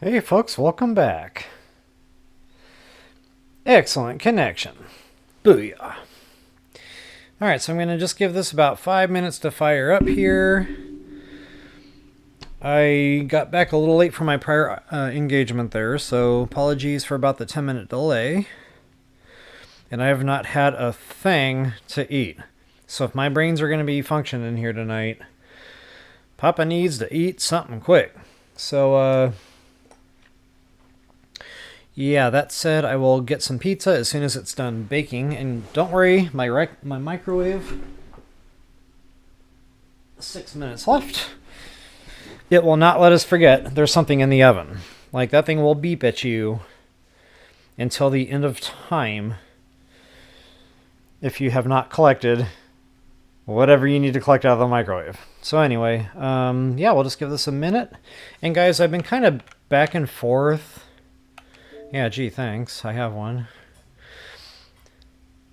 Hey folks, welcome back. Excellent connection. Booyah. Alright, so I'm going to just give this about 5 minutes to fire up here. I got back a little late from my prior engagement there, so apologies for about the 10-minute delay. And I have not had a thing to eat. So if my brains are going to be functioning here tonight, Papa needs to eat something quick. So, yeah, that said, I will get some pizza as soon as it's done baking. And don't worry, my microwave, 6 minutes left. It will not let us forget there's something in the oven. Like, that thing will beep at you until the end of time if you have not collected whatever you need to collect out of the microwave. So anyway, yeah, we'll just give this a minute. And guys, I've been kind of back and forth. Yeah, gee, thanks. I have one.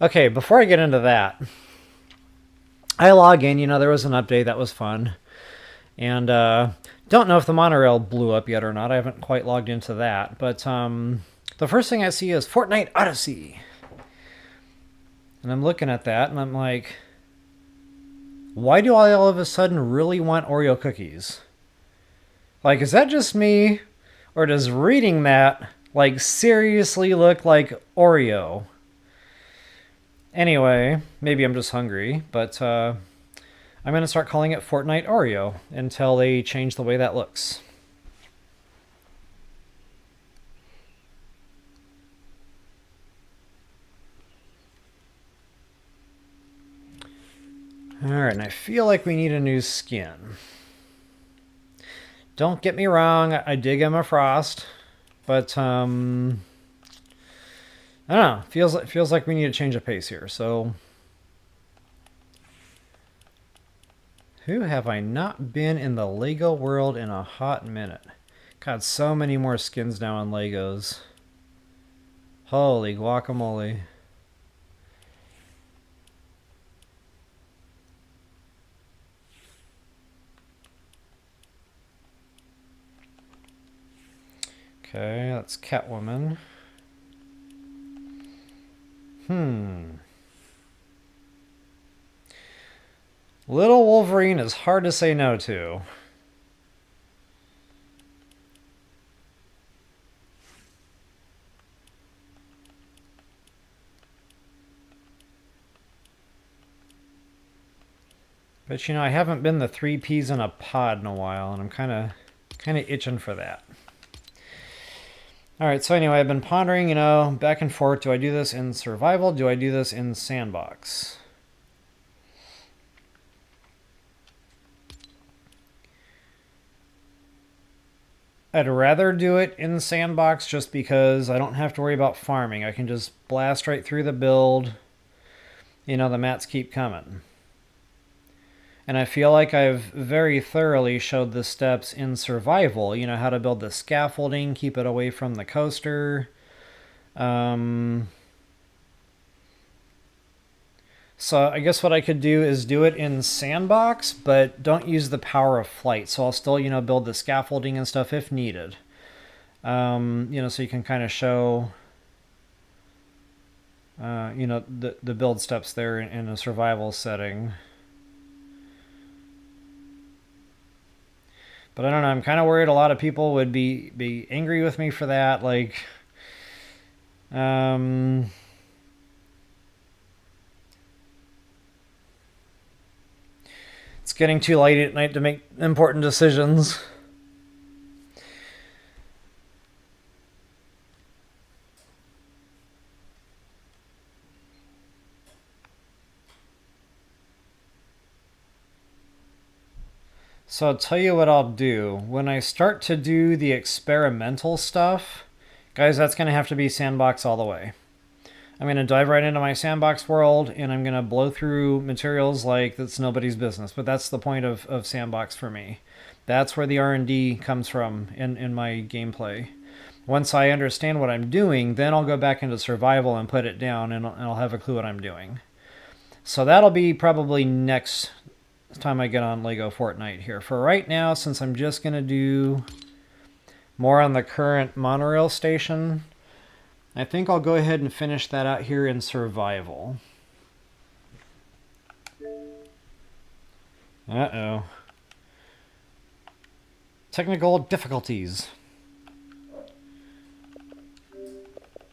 Okay, before I get into that, I log in. You know, there was an update that was fun. And don't know if the monorail blew up yet or not. I haven't quite logged into that. But the first thing I see is Fortnite Odyssey. And I'm looking at that, and I'm like, why do I all of a sudden really want Oreo cookies? Like, is that just me? Or does reading that, like, seriously look like Oreo? Anyway, maybe I'm just hungry, but I'm going to start calling it Fortnite Oreo until they change the way that looks. Alright, and I feel like we need a new skin. Don't get me wrong, I dig Emma Frost, but I don't know. Feels like we need to change the pace here. So, who have I not been in the Lego world in a hot minute? God, so many more skins now on Legos. Holy guacamole. Okay, that's Catwoman. Little Wolverine is hard to say no to. But you know, I haven't been the 3 peas in a pod in a while, and I'm kind of itching for that. All right, so anyway, I've been pondering, you know, back and forth. Do I do this in survival? Do I do this in sandbox? I'd rather do it in sandbox just because I don't have to worry about farming. I can just blast right through the build. You know, the mats keep coming. And I feel like I've very thoroughly showed the steps in survival. You know, how to build the scaffolding, keep it away from the coaster. So I guess what I could do is do it in sandbox, but don't use the power of flight. So I'll still, you know, build the scaffolding and stuff if needed. You know, so you can kind of show, you know, the build steps there in a survival setting. But I don't know, I'm kind of worried a lot of people would be angry with me for that. Like, it's getting too late at night to make important decisions. So I'll tell you what I'll do. When I start to do the experimental stuff, guys, that's going to have to be sandbox all the way. I'm going to dive right into my sandbox world, and I'm going to blow through materials like that's nobody's business. But that's the point of sandbox for me. That's where the R&D comes from in my gameplay. Once I understand what I'm doing, then I'll go back into survival and put it down, and I'll have a clue what I'm doing. So that'll be probably next time I get on Lego Fortnite here. For right now, since I'm just going to do more on the current monorail station. I think I'll go ahead and finish that out here in survival. Uh-oh. Technical difficulties.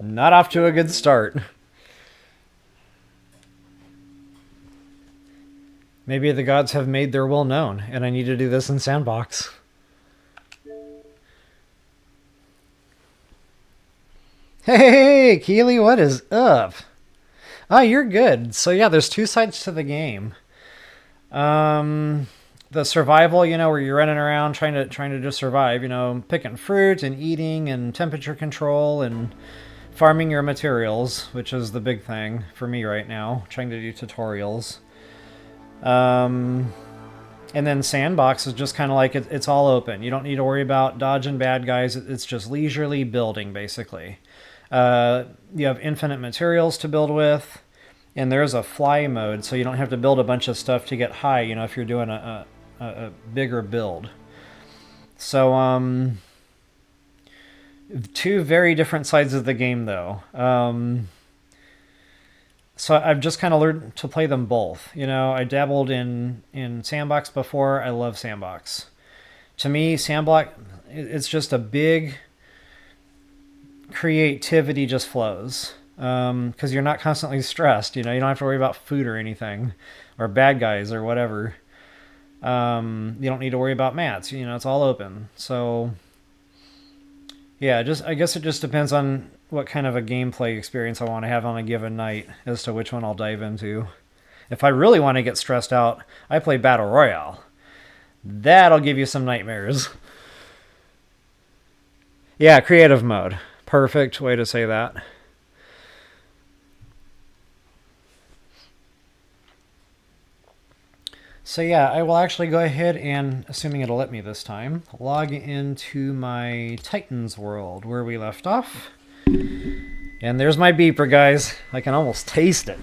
Not off to a good start. Maybe the gods have made their will known, and I need to do this in Sandbox. Hey, Keely, what is up? Ah, you're good. So yeah, there's two sides to the game. The survival, you know, where you're running around trying to just survive, you know, picking fruit and eating and temperature control and farming your materials, which is the big thing for me right now, trying to do tutorials. And then Sandbox is just kind of like it's all open. You don't need to worry about dodging bad guys. It's just leisurely building, basically. You have infinite materials to build with, and there's a fly mode, so you don't have to build a bunch of stuff to get high, you know, if you're doing a bigger build. So, two very different sides of the game, though. So I've just kind of learned to play them both. You know, I dabbled in Sandbox before. I love Sandbox. To me, Sandbox, it's just a big creativity just flows. Because you're not constantly stressed. You know, you don't have to worry about food or anything. Or bad guys or whatever. You don't need to worry about mats. You know, it's all open. So, yeah, I guess it just depends on what kind of a gameplay experience I want to have on a given night as to which one I'll dive into. If I really want to get stressed out, I play Battle Royale. That'll give you some nightmares. Yeah, creative mode. Perfect way to say that. So yeah, I will actually go ahead and, assuming it'll let me this time, log into my Titans world where we left off. And there's my beeper, guys. I can almost taste it.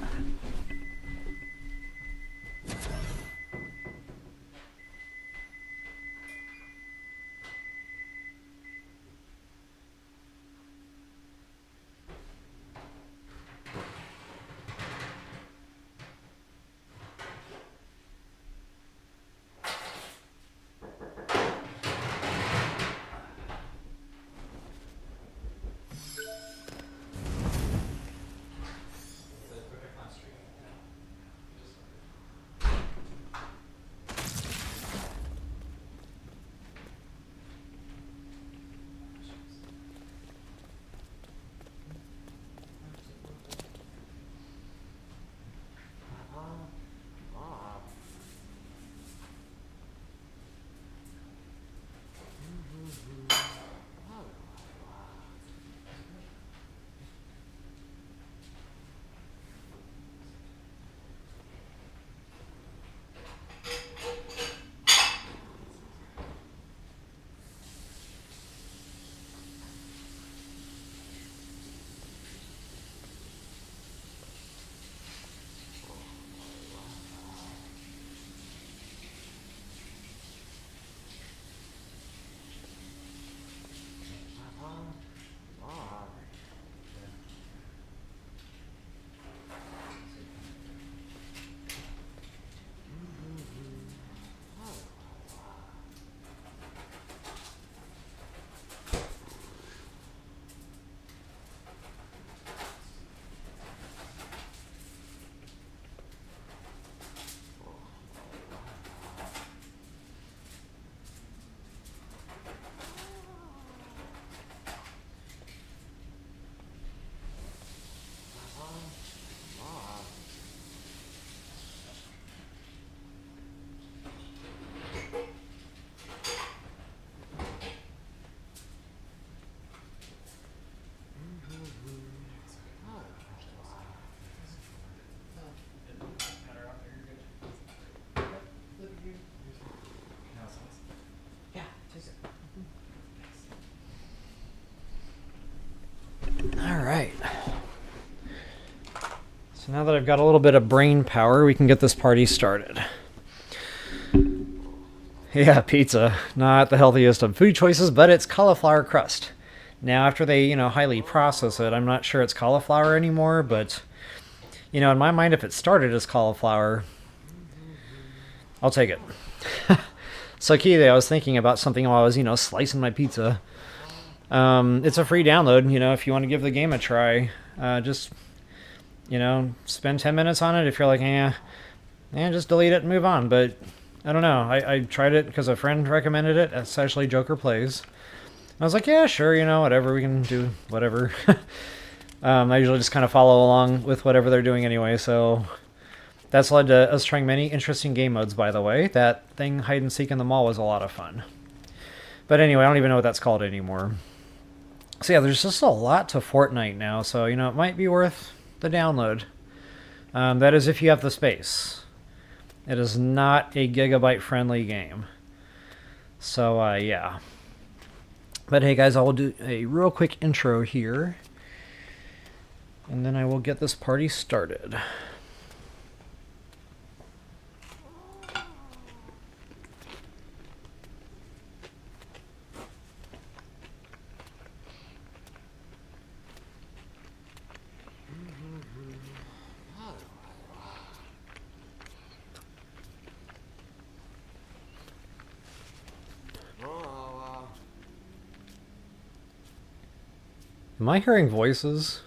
Alright. So now that I've got a little bit of brain power, we can get this party started. Yeah, pizza. Not the healthiest of food choices, but it's cauliflower crust. Now, after they, highly process it, I'm not sure it's cauliflower anymore, but, in my mind, if it started as cauliflower, I'll take it. So, Keith, I was thinking about something while I was, slicing my pizza. It's a free download, if you want to give the game a try. Just, spend 10 minutes on it. If you're like, just delete it and move on. But I don't know. I tried it because a friend recommended it. It's actually Joker Plays. I was like, yeah, sure, whatever, we can do whatever. I usually just kind of follow along with whatever they're doing anyway, so that's led to us trying many interesting game modes, by the way. That thing, hide and seek in the mall, was a lot of fun. But anyway, I don't even know what that's called anymore. So yeah, there's just a lot to Fortnite now, so, it might be worth the download. That is if you have the space. It is not a gigabyte-friendly game. So, yeah. But hey guys, I will do a real quick intro here, and then I will get this party started. Am I hearing voices?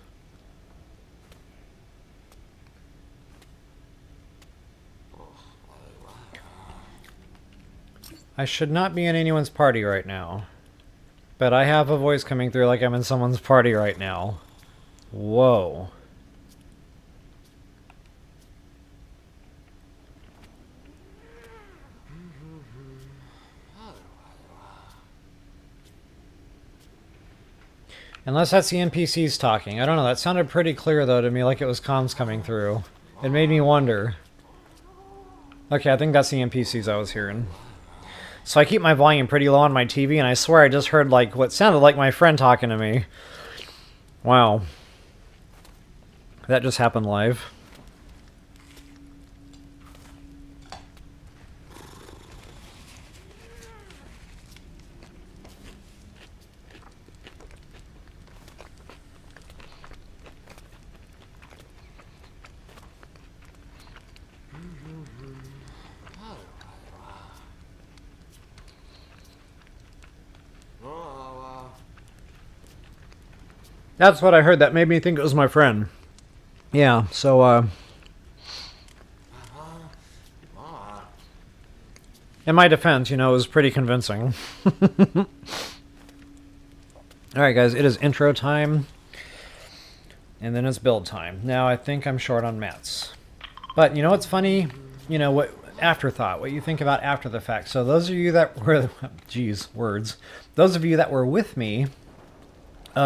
I should not be in anyone's party right now. But I have a voice coming through like I'm in someone's party right now. Whoa. Unless that's the NPCs talking. I don't know, that sounded pretty clear though to me, like it was comms coming through. It made me wonder. Okay, I think that's the NPCs I was hearing. So I keep my volume pretty low on my TV, and I swear I just heard like what sounded like my friend talking to me. Wow. That just happened live. That's what I heard. That made me think it was my friend. Yeah, so, in my defense, it was pretty convincing. Alright, guys, it is intro time. And then it's build time. Now, I think I'm short on mats. But, what's funny? What afterthought, what you think about after the fact. So those of you that were... Geez, words. Those of you that were with me...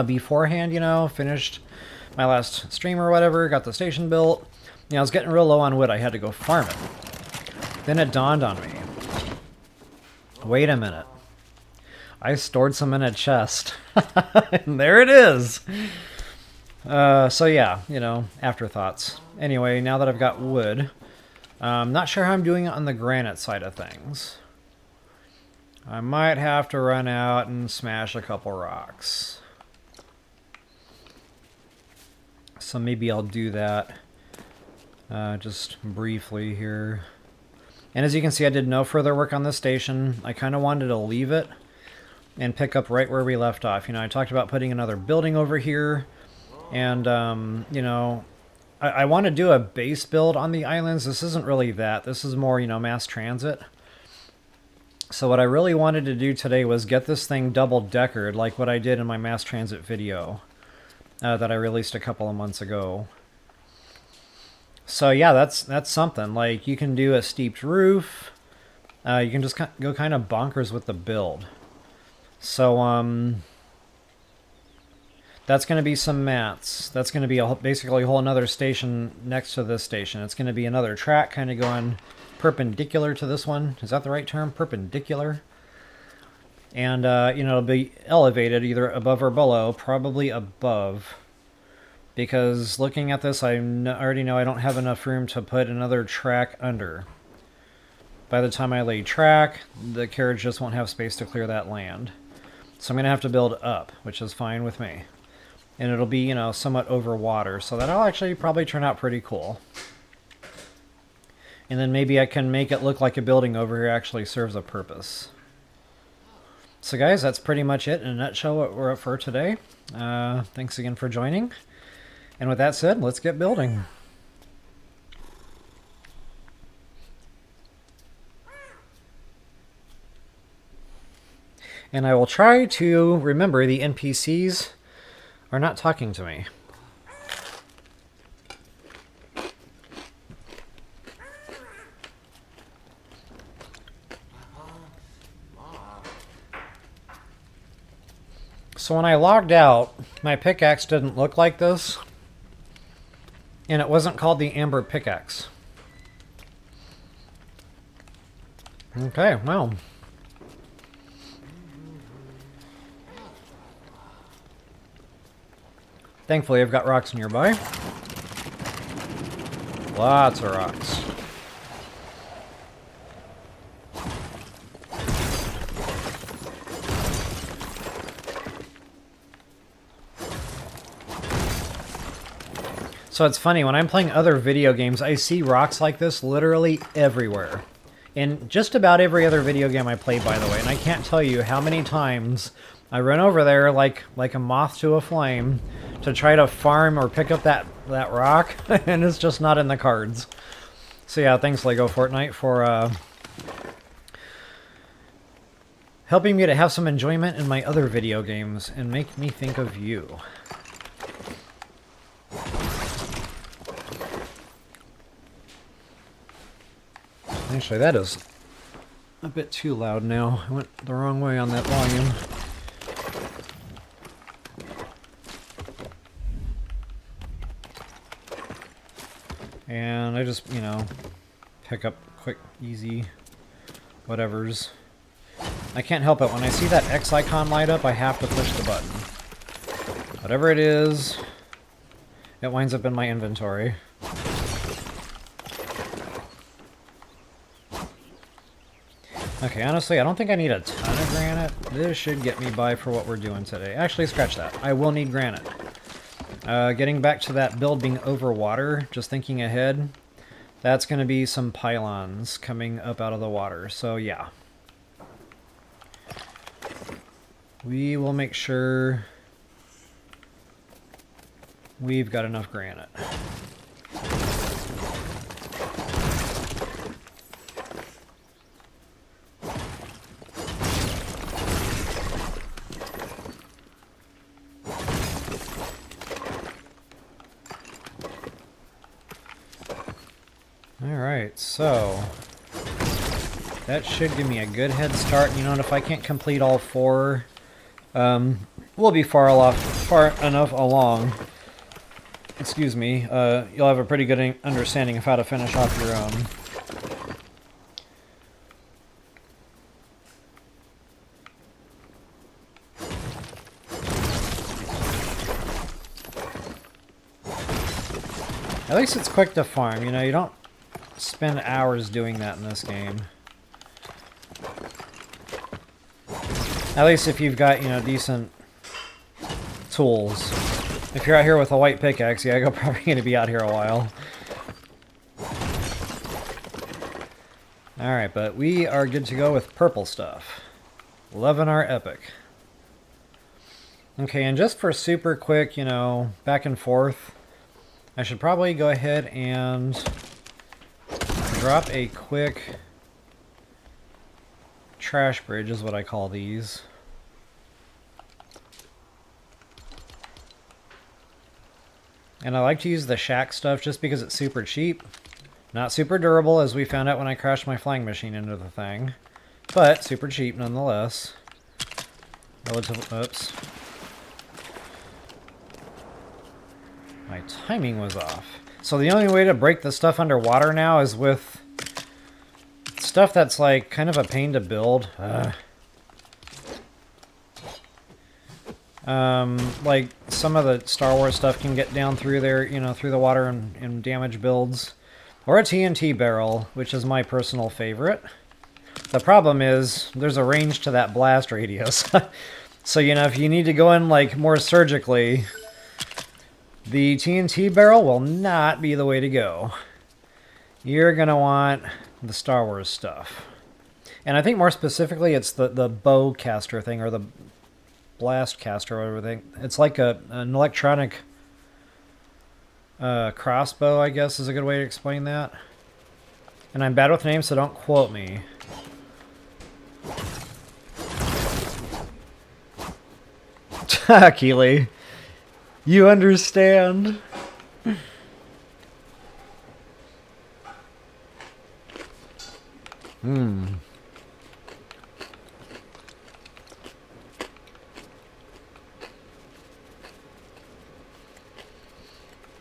beforehand, finished my last stream or whatever, got the station built. I was getting real low on wood. I had to go farm it. Then it dawned on me. Wait a minute. I stored some in a chest. And there it is. So yeah, afterthoughts. Anyway, now that I've got wood, I'm not sure how I'm doing it on the granite side of things. I might have to run out and smash a couple rocks. So maybe I'll do that just briefly here. And as you can see, I did no further work on this station. I kind of wanted to leave it and pick up right where we left off. I talked about putting another building over here. And, I want to do a base build on the islands. This isn't really that. This is more, mass transit. So what I really wanted to do today was get this thing double-deckered like what I did in my mass transit video. That I released a couple of months ago. So yeah, that's something. Like, you can do a steeped roof. You can just go kind of bonkers with the build. So, that's going to be some mats. That's going to be basically a whole another station next to this station. It's going to be another track kind of going perpendicular to this one. Is that the right term? Perpendicular? And, it'll be elevated either above or below, probably above. Because looking at this, I already know I don't have enough room to put another track under. by the time I lay track, the carriage just won't have space to clear that land. So I'm going to have to build up, which is fine with me. And it'll be, you know, somewhat over water, so that'll actually probably turn out pretty cool. And then maybe I can make it look like a building over here actually serves a purpose. So guys, that's pretty much it in a nutshell what we're up for today. Thanks again for joining. And with that said, let's get building. And I will try to remember the NPCs are not talking to me. So when I logged out, my pickaxe didn't look like this. And it wasn't called the Amber Pickaxe. Okay, well. Thankfully, I've got rocks nearby. Lots of rocks. So it's funny, when I'm playing other video games, I see rocks like this literally everywhere. In just about every other video game I play, by the way. And I can't tell you how many times I run over there like a moth to a flame to try to farm or pick up that rock, and it's just not in the cards. So yeah, thanks Lego Fortnite for helping me to have some enjoyment in my other video games and make me think of you. Actually, that is a bit too loud now. I went the wrong way on that volume. And I just, you know, pick up quick, easy, whatevers. I can't help it. When I see that X icon light up, I have to push the button. Whatever it is, it winds up in my inventory. Okay, honestly, I don't think I need a ton of granite. This should get me by for what we're doing today. Actually, scratch that. I will need granite. Getting back to that build being over water, just thinking ahead, that's going to be some pylons coming up out of the water. So, yeah. We will make sure we've got enough granite. Alright, so that should give me a good head start. You know, and if I can't complete all four, we'll be far enough along. Excuse me. You'll have a pretty good understanding of how to finish off your own. At least it's quick to farm. You know, you don't spend hours doing that in this game. At least if you've got, you know, decent tools. If you're out here with a white pickaxe, yeah, you're probably going to be out here a while. Alright, but we are good to go with purple stuff. Loving our epic. Okay, and just for super quick, you know, back and forth, I should probably go ahead and drop a quick trash bridge is what I call these. And I like to use the shack stuff just because it's super cheap. Not super durable, as we found out when I crashed my flying machine into the thing. But super cheap nonetheless. Oops. My timing was off. So the only way to break the stuff underwater now is with stuff that's like kind of a pain to build. Like some of the Star Wars stuff can get down through there, you know, through the water and damage builds. Or a TNT barrel, which is my personal favorite. The problem is, there's a range to that blast radius. So, you know, if you need to go in, like, more surgically, the TNT barrel will not be the way to go. You're going to want the Star Wars stuff. And I think more specifically, it's the bow caster thing, or the blast caster, or whatever thing. It's like an electronic crossbow, I guess, is a good way to explain that. And I'm bad with names, so don't quote me. Keely, you understand.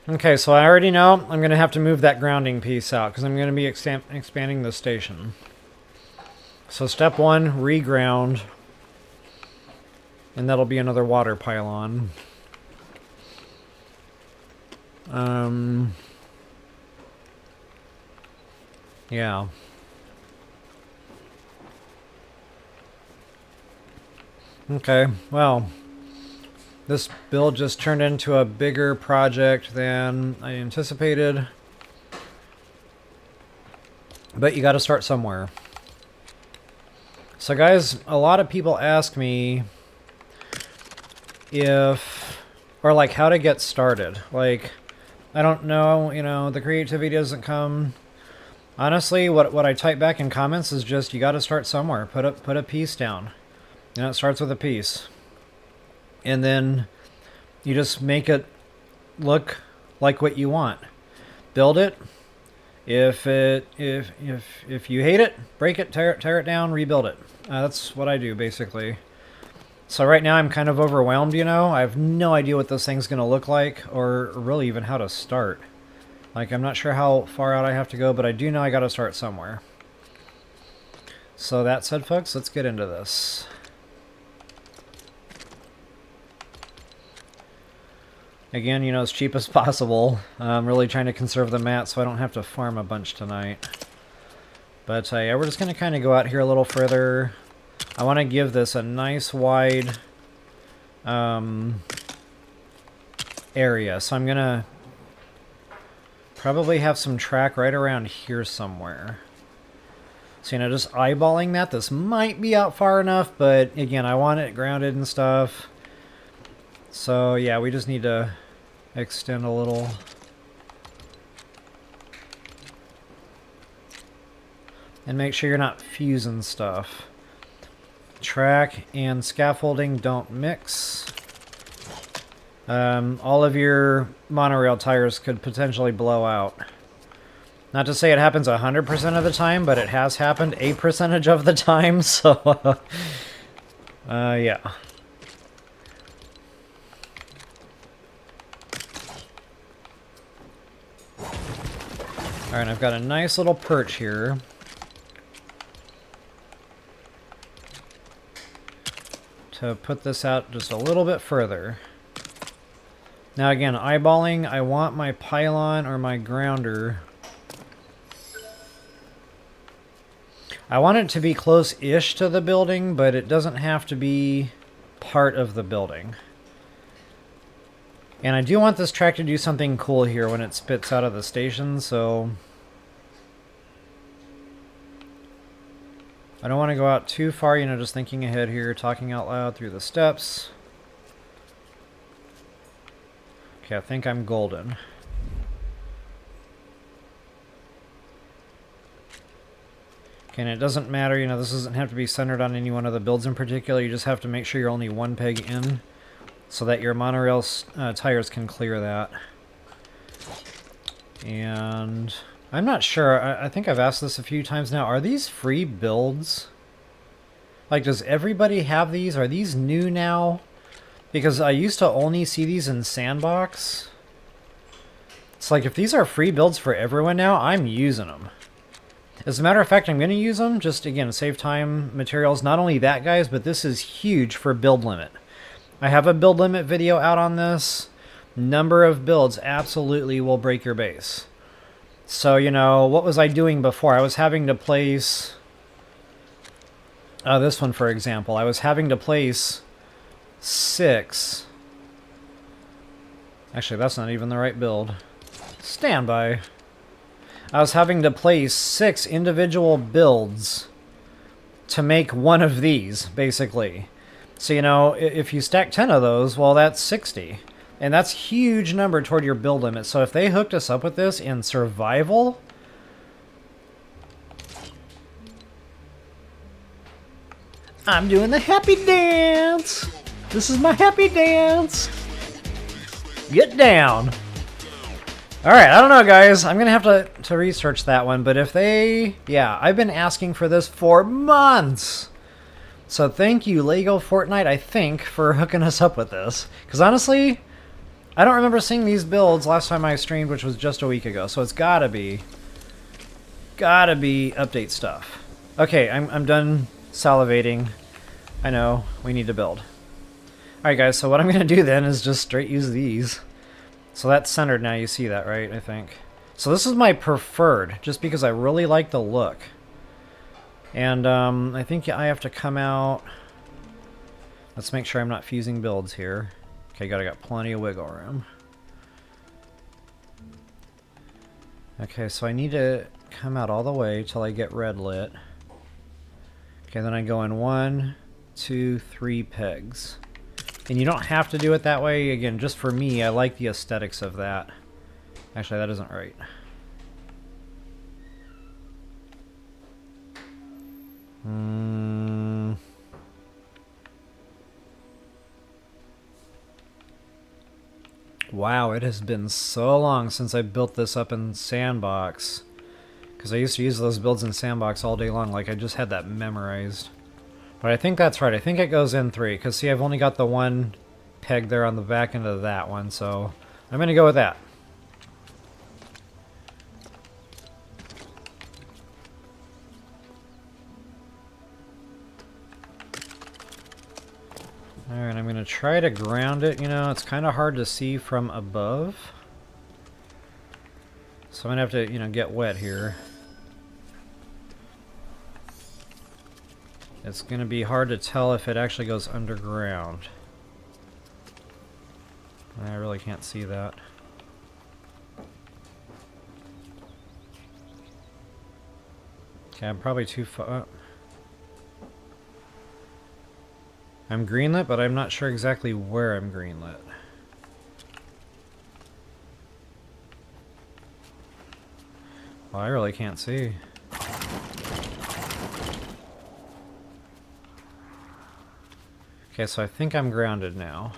Okay, so I already know I'm going to have to move that grounding piece out because I'm going to be expanding the station. So step 1, reground. And that'll be another water pylon. Yeah. Okay, well, this build just turned into a bigger project than I anticipated. But you gotta start somewhere. So guys, a lot of people ask me like how to get started. Like, I don't know, you know, the creativity doesn't come. Honestly, what I type back in comments is just, you gotta start somewhere. Put a piece down. You know, it starts with a piece. And then you just make it look like what you want. Build it. If you hate it, break it, tear it down, rebuild it. That's what I do, basically. So right now I'm kind of overwhelmed, you know? I have no idea what this thing's going to look like, or really even how to start. Like, I'm not sure how far out I have to go, but I do know I got to start somewhere. So that said, folks, let's get into this. Again, you know, as cheap as possible. I'm really trying to conserve the mat so I don't have to farm a bunch tonight. But yeah, we're just going to kind of go out here a little further. I want to give this a nice wide area. So I'm going to probably have some track right around here somewhere. So, you know, just eyeballing that. This might be out far enough, but again, I want it grounded and stuff. So, yeah, we just need to extend a little. And make sure you're not fusing stuff. Track and scaffolding don't mix. All of your monorail tires could potentially blow out. Not to say it happens 100% of the time, but it has happened a percentage of the time, so yeah. Alright, I've got a nice little perch here. To put this out just a little bit further. Now again, eyeballing, I want my pylon or my grounder. I want it to be close-ish to the building, but it doesn't have to be part of the building. And I do want this track to do something cool here when it spits out of the station, so I don't want to go out too far, you know, just thinking ahead here, talking out loud through the steps. Okay, I think I'm golden. Okay, and it doesn't matter, you know, this doesn't have to be centered on any one of the builds in particular. You just have to make sure you're only one peg in so that your monorail tires can clear that. And I'm not sure. I think I've asked this a few times now. Are these free builds? Like, does everybody have these? Are these new now? Because I used to only see these in Sandbox. It's like, if these are free builds for everyone now, I'm using them. As a matter of fact, I'm going to use them. Just, again, save time, materials. Not only that, guys, but this is huge for build limit. I have a build limit video out on this. Number of builds absolutely will break your base. So, you know, what was I doing before? I was having to place... this one, for example. I was having to place 6... Actually, that's not even the right build. Standby. I was having to place 6 individual builds to make one of these, basically. So, you know, if you stack 10 of those, well, that's 60. And that's a huge number toward your build limit. So if they hooked us up with this in survival... I'm doing the happy dance! This is my happy dance! Get down! Alright, I don't know, guys. I'm going to have to research that one. But if they... Yeah, I've been asking for this for months! So thank you, Lego Fortnite, I think, for hooking us up with this. Because honestly, I don't remember seeing these builds last time I streamed, which was just a week ago. So it's gotta be update stuff. Okay, I'm done salivating. I know, we need to build. Alright guys, so what I'm going to do then is just straight use these. So that's centered now, you see that, right? I think. So this is my preferred, just because I really like the look. And I think I have to come out... Let's make sure I'm not fusing builds here. Okay, got plenty of wiggle room. Okay, so I need to come out all the way till I get red lit. Okay, then I go in 1, 2, 3 pegs. And you don't have to do it that way. Again, just for me, I like the aesthetics of that. Actually, that isn't right. Wow, it has been so long since I built this up in Sandbox. Because I used to use those builds in Sandbox all day long, like I just had that memorized. But I think that's right, I think it goes in 3, because see, I've only got the one peg there on the back end of that one, so I'm going to go with that. Alright, I'm going to try to ground it, you know, it's kind of hard to see from above. So I'm going to have to, you know, get wet here. It's going to be hard to tell if it actually goes underground. I really can't see that. Okay, I'm probably too far... I'm greenlit, but I'm not sure exactly where I'm greenlit. Well, I really can't see. Okay, so I think I'm grounded now.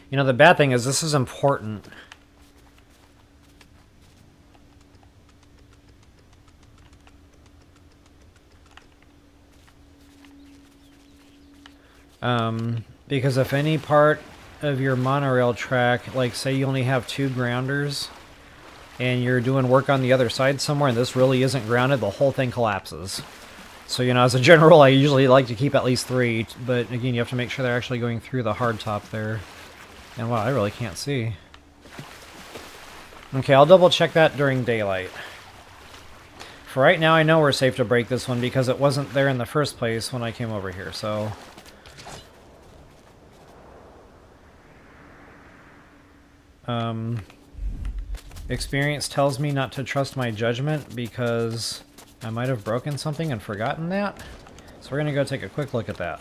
You know, the bad thing is this is important. Because if any part of your monorail track, like say you only have 2 grounders, and you're doing work on the other side somewhere and this really isn't grounded, the whole thing collapses. So, you know, as a general rule, I usually like to keep at least 3, but again, you have to make sure they're actually going through the hard top there. And wow, I really can't see. Okay, I'll double check that during daylight. For right now, I know we're safe to break this one because it wasn't there in the first place when I came over here, so... Experience tells me not to trust my judgment because I might have broken something and forgotten that. So we're going to go take a quick look at that.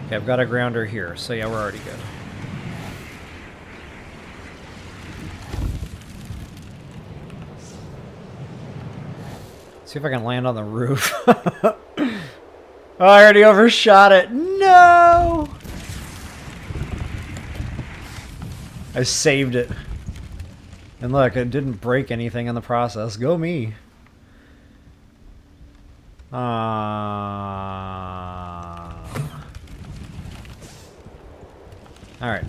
Okay, I've got a grounder here, so yeah, we're already good. See if I can land on the roof. Oh, I already overshot it. No! I saved it. And look, it didn't break anything in the process. Go me. Alright,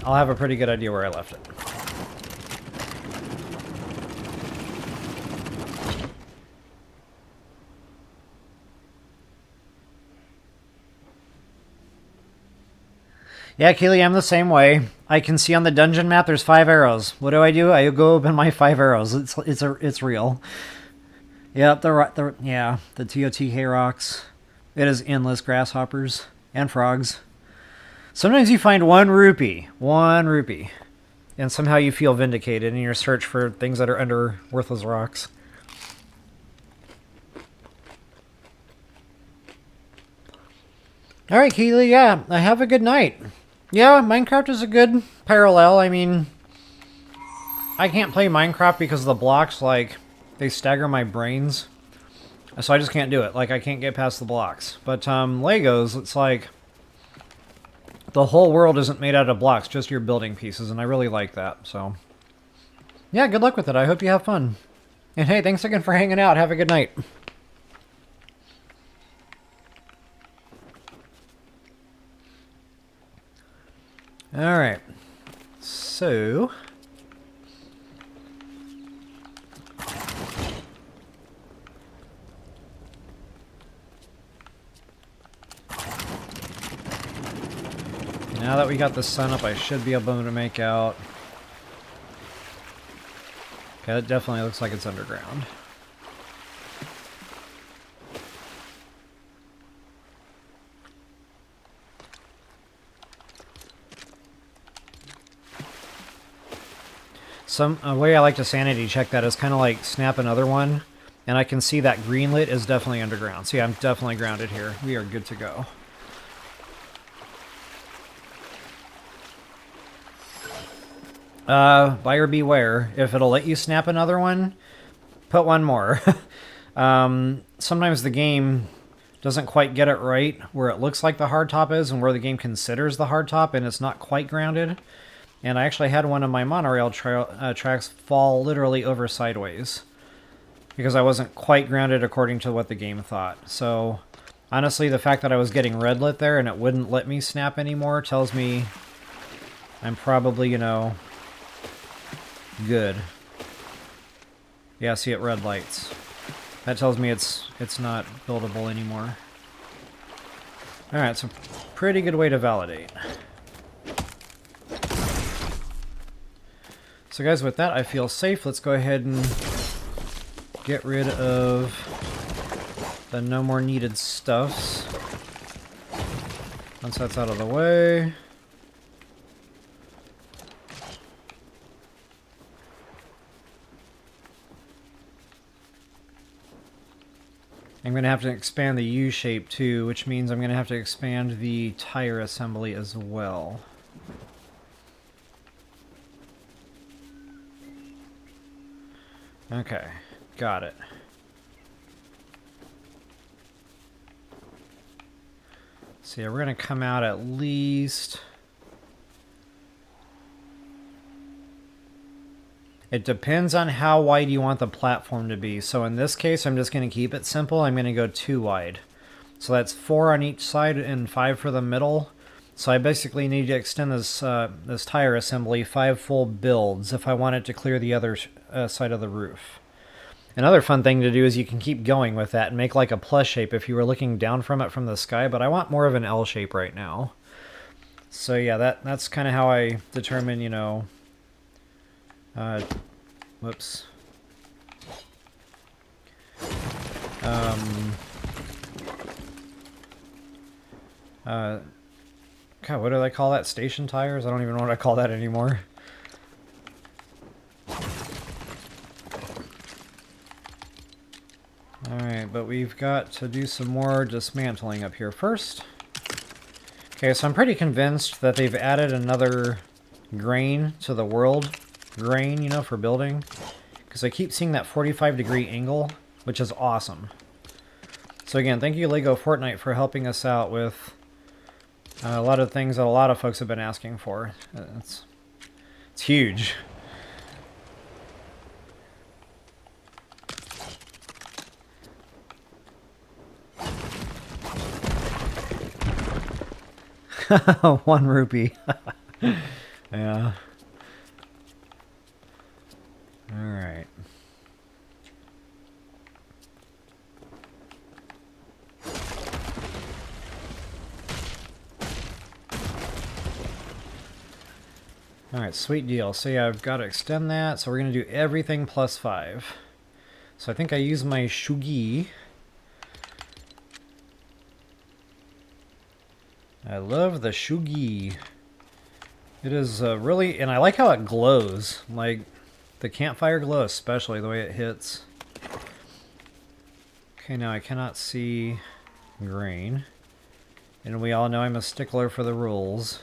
I'll have a pretty good idea where I left it. Yeah, Keely, I'm the same way. I can see on the dungeon map there's 5 arrows. What do? I go open my 5 arrows. It's real. Yep, the TOTK rocks. It is endless grasshoppers and frogs. Sometimes you find 1 rupee, and somehow you feel vindicated in your search for things that are under worthless rocks. All right, Keely. Yeah, have a good night. Yeah, Minecraft is a good parallel. I mean, I can't play Minecraft because the blocks, like, they stagger my brains. So I just can't do it. Like, I can't get past the blocks. But Legos, it's like the whole world isn't made out of blocks, just your building pieces, and I really like that. So, yeah, good luck with it. I hope you have fun. And hey, thanks again for hanging out. Have a good night. All right. So... now that we got the sun up, I should be able to make out. Okay, that definitely looks like it's underground. A way I like to sanity check that is kind of like snap another one, and I can see that green lit is definitely underground. So yeah, I'm definitely grounded here. We are good to go. Buyer beware. If it'll let you snap another one, put one more. Sometimes the game doesn't quite get it right where it looks like the hardtop is and where the game considers the hardtop, and it's not quite grounded. And I actually had one of my monorail tracks fall literally over sideways because I wasn't quite grounded according to what the game thought. So honestly, the fact that I was getting red lit there and it wouldn't let me snap anymore tells me I'm probably, you know, good. Yeah, see, it red lights. That tells me it's not buildable anymore. Alright, so pretty good way to validate. So guys, with that, I feel safe. Let's go ahead and get rid of the no more needed stuffs. Once that's out of the way. I'm going to have to expand the U shape too, which means I'm going to have to expand the tire assembly as well. Okay, got it. So yeah, we're going to come out at least... It depends on how wide you want the platform to be. So in this case, I'm just going to keep it simple. I'm going to go 2 wide. So that's 4 on each side and 5 for the middle. So I basically need to extend this this tire assembly 5 full builds if I want it to clear the other side of the roof. Another fun thing to do is you can keep going with that and make like a plus shape if you were looking down from it from the sky, but I want more of an L shape right now. So yeah, that's kind of how I determine, you know... whoops. God, what do they call that? Station tires? I don't even know what I call that anymore. Alright, but we've got to do some more dismantling up here first. Okay, so I'm pretty convinced that they've added another grain to the world. Grain, you know, for building. Because I keep seeing that 45-degree angle, which is awesome. So again, thank you Lego Fortnite for helping us out with a lot of things that a lot of folks have been asking for. It's huge. One rupee. Yeah. All right. Alright, sweet deal. So yeah, I've got to extend that. So we're going to do everything plus 5. So I think I use my shugi. I love the shugi. It is really, and I like how it glows. Like the campfire glow, especially the way it hits. Okay, now I cannot see green. And we all know I'm a stickler for the rules.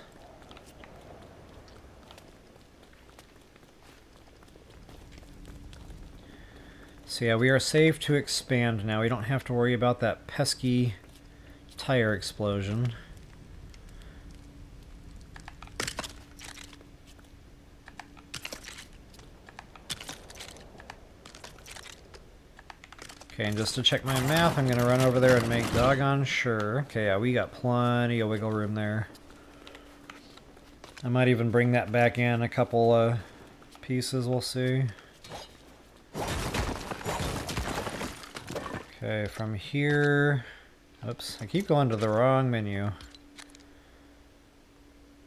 So yeah, we are safe to expand now. We don't have to worry about that pesky tire explosion. Okay, and just to check my math, I'm going to run over there and make doggone sure. Okay, yeah, we got plenty of wiggle room there. I might even bring that back in a couple pieces, we'll see. Okay, from here... Oops, I keep going to the wrong menu.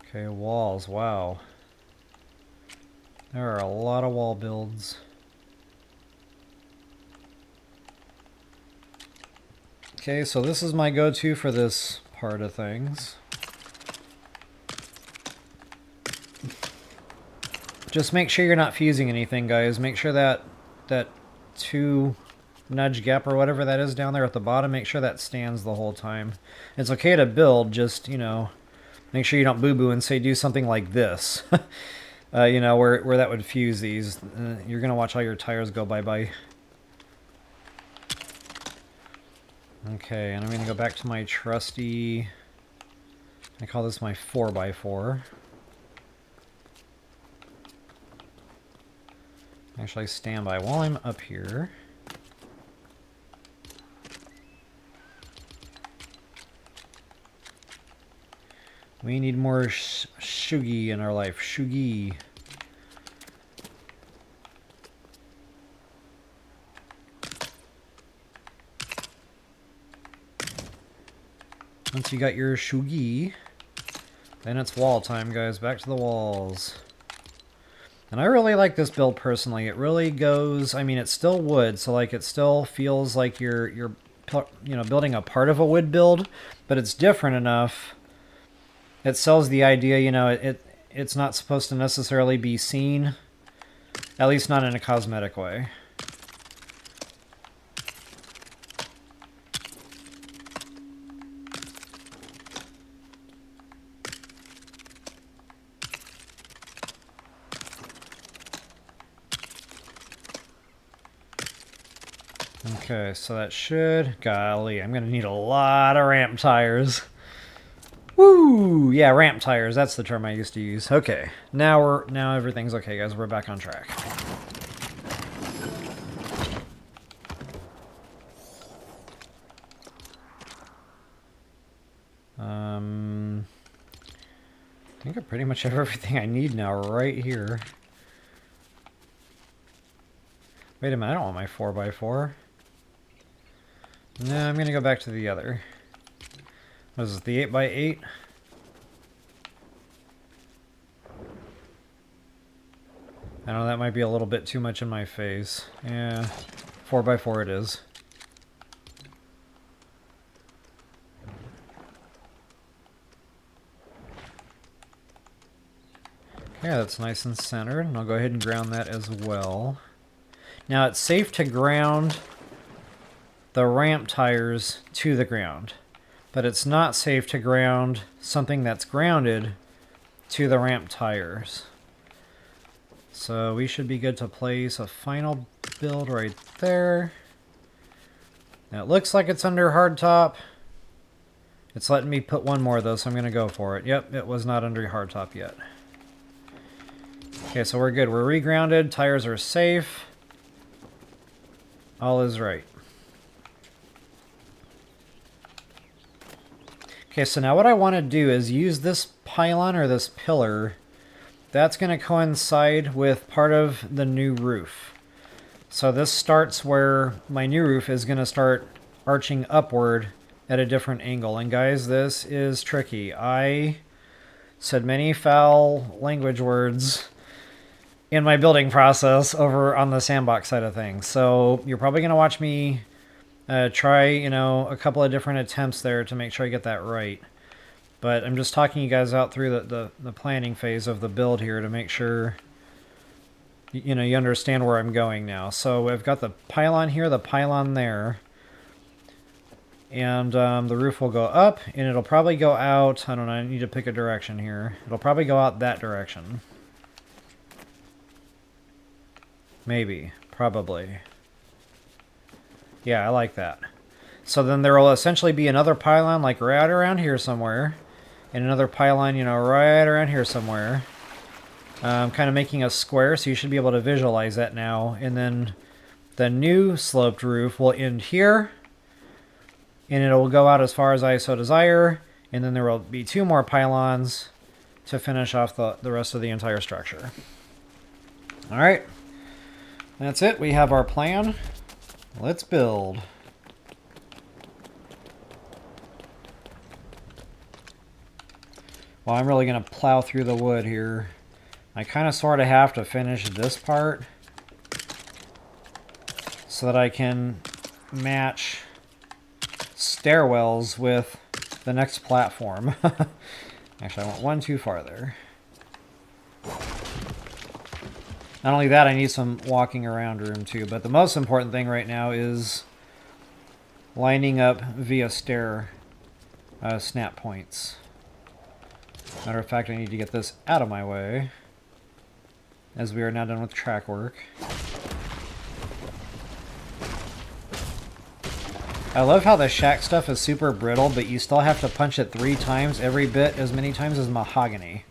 Okay, walls, wow. There are a lot of wall builds. Okay, so this is my go-to for this part of things. Just make sure you're not fusing anything, guys. Make sure that 2 nudge gap or whatever that is down there at the bottom, make sure that stands the whole time. It's okay to build, just, you know, make sure you don't boo-boo and say do something like this. You know, where that would fuse these. You're going to watch all your tires go bye-bye. Okay, and I'm going to go back to my trusty... I call this my 4x4. Actually, stand by while I'm up here. We need more shugi in our life. Shugi. Once you got your shugi, then it's wall time, guys. Back to the walls. And I really like this build personally. It really goes, I mean, it's still wood, so like it still feels like you're you know, building a part of a wood build, but it's different enough. It sells the idea, you know, it's not supposed to necessarily be seen, at least not in a cosmetic way. Okay, so that should... Golly, I'm going to need a lot of ramp tires. Woo! Yeah, ramp tires. That's the term I used to use. Okay, now everything's okay, guys. We're back on track. I think I pretty much have everything I need now right here. Wait a minute, I don't want my 4x4. No, I'm going to go back to the other. What is it, the 8x8? I know that might be a little bit too much in my face. Yeah, 4x4 it is. Okay, that's nice and centered, and I'll go ahead and ground that as well. Now it's safe to ground the ramp tires to the ground, but it's not safe to ground something that's grounded to the ramp tires. So we should be good to place a final build right there. Now it looks like it's under hardtop. It's letting me put one more though, so I'm going to go for it. Yep, it was not under hardtop yet. Okay, so we're good. We're regrounded. Tires are safe. All is right. Okay, so now what I want to do is use this pylon or this pillar. That's going to coincide with part of the new roof. So this starts where my new roof is going to start arching upward at a different angle. And guys, this is tricky. I said many foul language words in my building process over on the sandbox side of things. So you're probably going to watch me try, a couple of different attempts there to make sure I get that right. But I'm just talking you guys out through the planning phase of the build here to make sure you understand where I'm going now. So I've got the pylon here, the pylon there. And the roof will go up, and it'll probably go out. I don't know, I need to pick a direction here. It'll probably go out that direction. Maybe. Probably. Yeah, I like that. So then there will essentially be another pylon like right around here somewhere. And another pylon, right around here somewhere. Kind of making a square, so you should be able to visualize that now. And then the new sloped roof will end here. And it will go out as far as I so desire. And then there will be 2 more pylons to finish off the rest of the entire structure. Alright. That's it. We have our plan. Let's build. Well, I'm really going to plow through the wood here. I kind of sort of have to finish this part so that I can match stairwells with the next platform. Actually, I went one too far there. Not only that, I need some walking around room too, but the most important thing right now is lining up via stair snap points. Matter of fact, I need to get this out of my way, as we are now done with track work. I love how the shack stuff is super brittle, but you still have to punch it 3 times, every bit as many times as mahogany.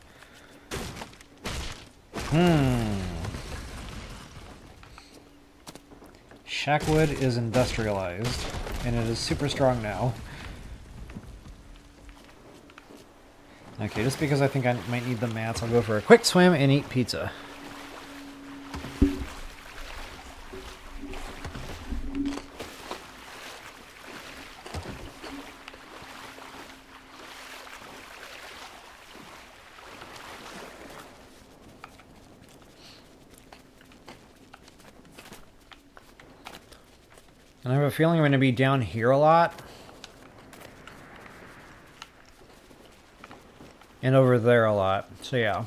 Shack wood is industrialized, and it is super strong now. Okay, just because I think I might need the mats, I'll go for a quick swim and eat pizza. And I have a feeling I'm going to be down here a lot. And over there a lot. So yeah.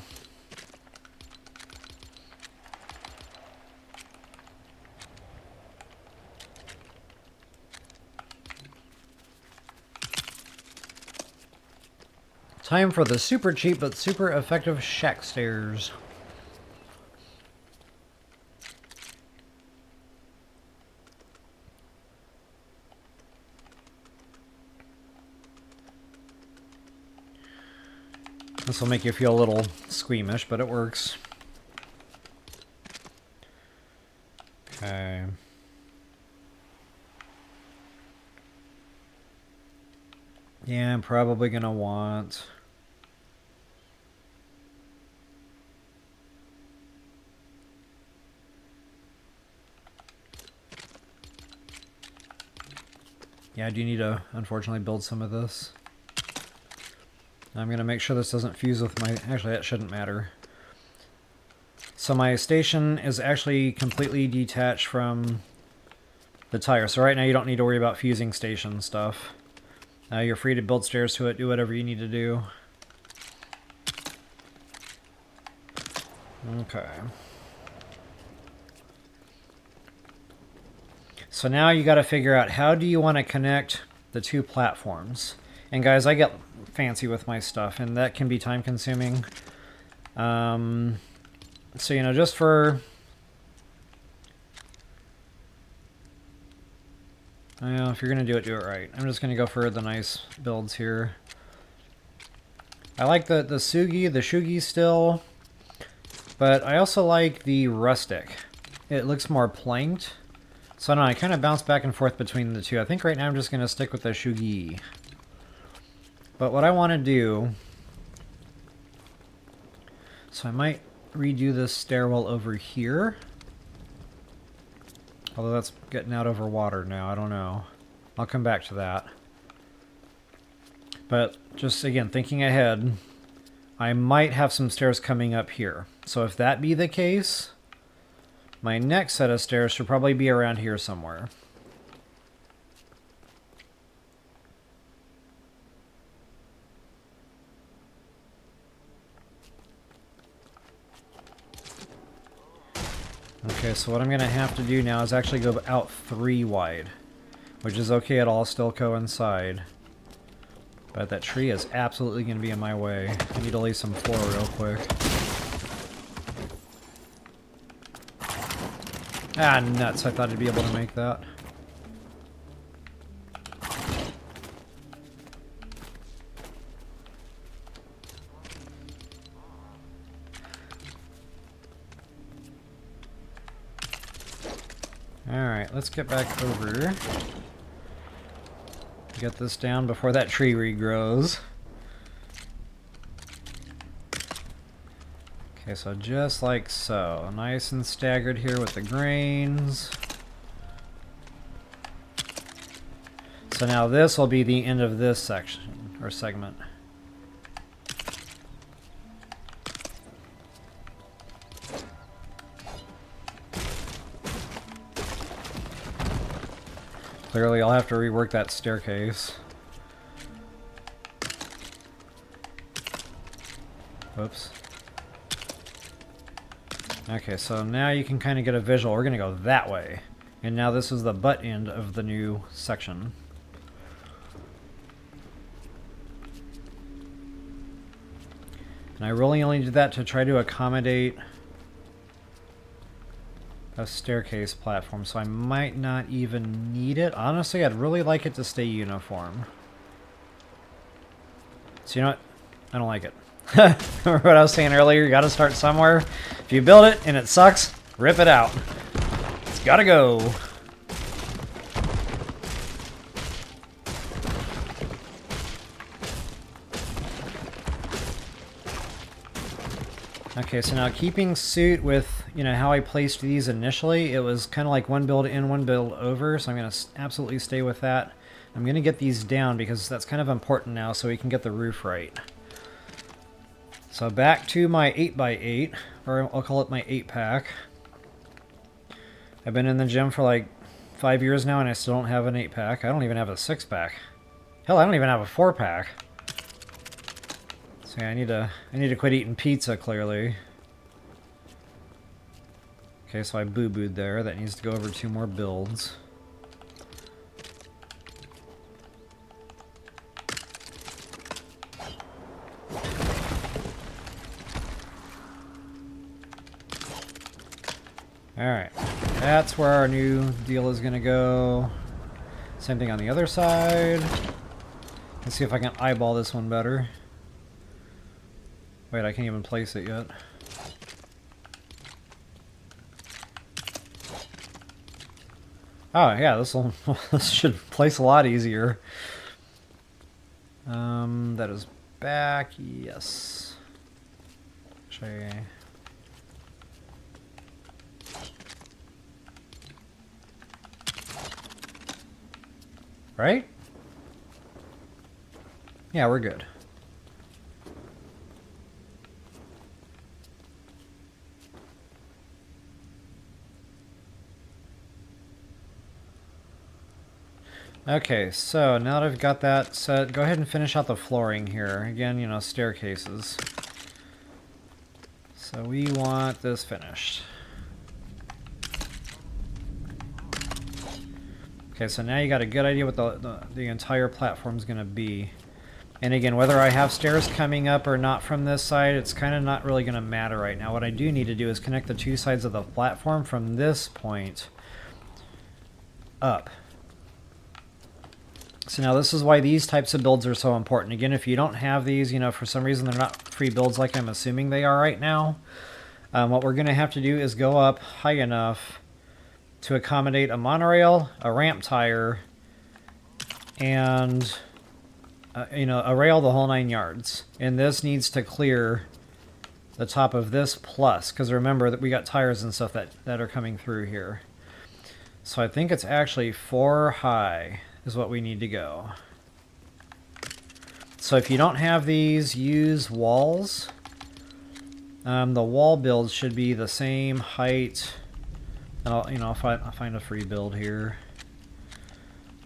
Time for the super cheap but super effective shack stairs. This will make you feel a little squeamish, but it works. Okay. Yeah, I'm probably going to want... Yeah, I do need to, unfortunately, build some of this. I'm going to make sure this doesn't fuse with my... Actually, that shouldn't matter. So my station is actually completely detached from the tire. So right now you don't need to worry about fusing station stuff. You're free to build stairs to it, do whatever you need to do. Okay. So now you got to figure out how do you want to connect the 2 platforms. And guys, I get fancy with my stuff, and that can be time consuming. So, just for... if you're going to do it right. I'm just going to go for the nice builds here. I like the Shugi still, but I also like the rustic. It looks more planked. So I don't know, I kind of bounce back and forth between the 2. I think right now I'm just going to stick with the Shugi. But what I want to do... So I might redo this stairwell over here. Although that's getting out over water now, I don't know. I'll come back to that. But just, again, thinking ahead, I might have some stairs coming up here. So if that be the case, my next set of stairs should probably be around here somewhere. Okay, so what I'm going to have to do now is actually go out 3 wide, which is okay, it'll all still coincide. But that tree is absolutely going to be in my way. I need to lay some floor real quick. Ah, nuts. I thought I'd be able to make that. Alright, let's get back over. Get this down before that tree regrows. Okay, so just like so. Nice and staggered here with the grains. So now this will be the end of this section, or segment. Clearly, I'll have to rework that staircase. Whoops. Okay, so now you can kind of get a visual. We're going to go that way. And now this is the butt end of the new section. And I really only did that to try to accommodate a staircase platform, so I might not even need it. Honestly, I'd really like it to stay uniform. So you know what? I don't like it. Remember what I was saying earlier? You gotta start somewhere. If you build it and it sucks, rip it out. It's gotta go. Okay, so now keeping suit with, you know, how I placed these initially, it was kind of like one build in, one build over, so I'm going to absolutely stay with that. I'm going to get these down because that's kind of important now so we can get the roof right. So back to my 8x8, or I'll call it my 8-pack. I've been in the gym for like 5 years now and I still don't have an 8-pack. I don't even have a 6-pack. Hell, I don't even have a 4-pack. So yeah, I need to quit eating pizza, clearly. Okay, so I boo-booed there. That needs to go over 2 more builds. Alright, that's where our new deal is going to go. Same thing on the other side. Let's see if I can eyeball this one better. Wait, I can't even place it yet. Oh, yeah, this should place a lot easier. That is back, yes. Actually, right? Yeah, we're good. Okay, so now that I've got that set, go ahead and finish out the flooring here. Again, you know, staircases. So we want this finished. Okay, so now you got a good idea what the entire platform's going to be. And again, whether I have stairs coming up or not from this side, it's kind of not really going to matter right now. What I do need to do is connect the 2 sides of the platform from this point up. So now this is why these types of builds are so important. Again, if you don't have these, you know, for some reason they're not free builds like I'm assuming they are right now, what we're going to have to do is go up high enough to accommodate a monorail, a ramp tire, and, you know, a rail the whole 9 yards. And this needs to clear the top of this plus, because remember that we got tires and stuff that are coming through here. So I think it's actually 4 high is what we need to go. So if you don't have these, use walls. The wall builds should be the same height. I'll find a free build here.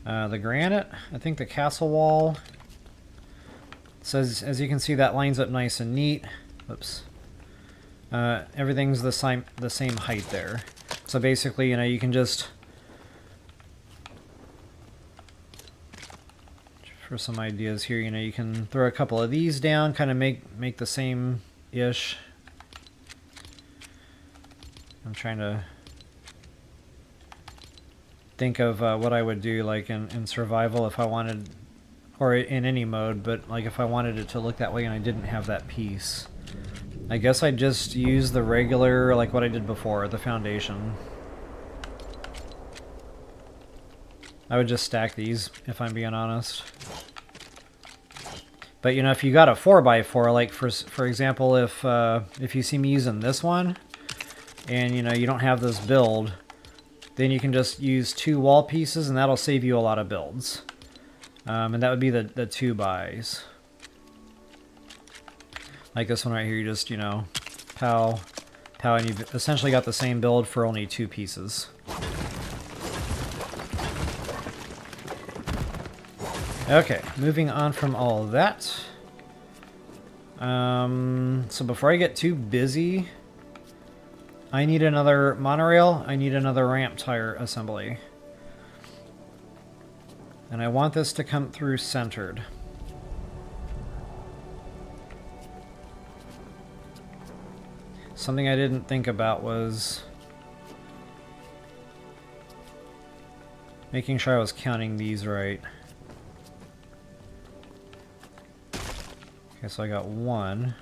The granite, I think the castle wall says, as you can see, that lines up nice and neat. Oops. Everything's the same height there. So basically, you can just, for some ideas here, you can throw a couple of these down, kind of make the same-ish. I'm trying to think of what I would do, like in survival, if I wanted, or in any mode, but like if I wanted it to look that way and I didn't have that piece. I guess I'd just use the regular, like what I did before, the foundation. I would just stack these, if I'm being honest. But if you got a 4x4, like for example, if you see me using this one, and you don't have this build, then you can just use 2 wall pieces, and that'll save you a lot of builds. And that would be the 2x. Like this one right here, you just, pow, and you've essentially got the same build for only 2 pieces. Okay, moving on from all that. So before I get too busy, I need another monorail, I need another ramp tire assembly. And I want this to come through centered. Something I didn't think about was making sure I was counting these right. Okay, so I got 1,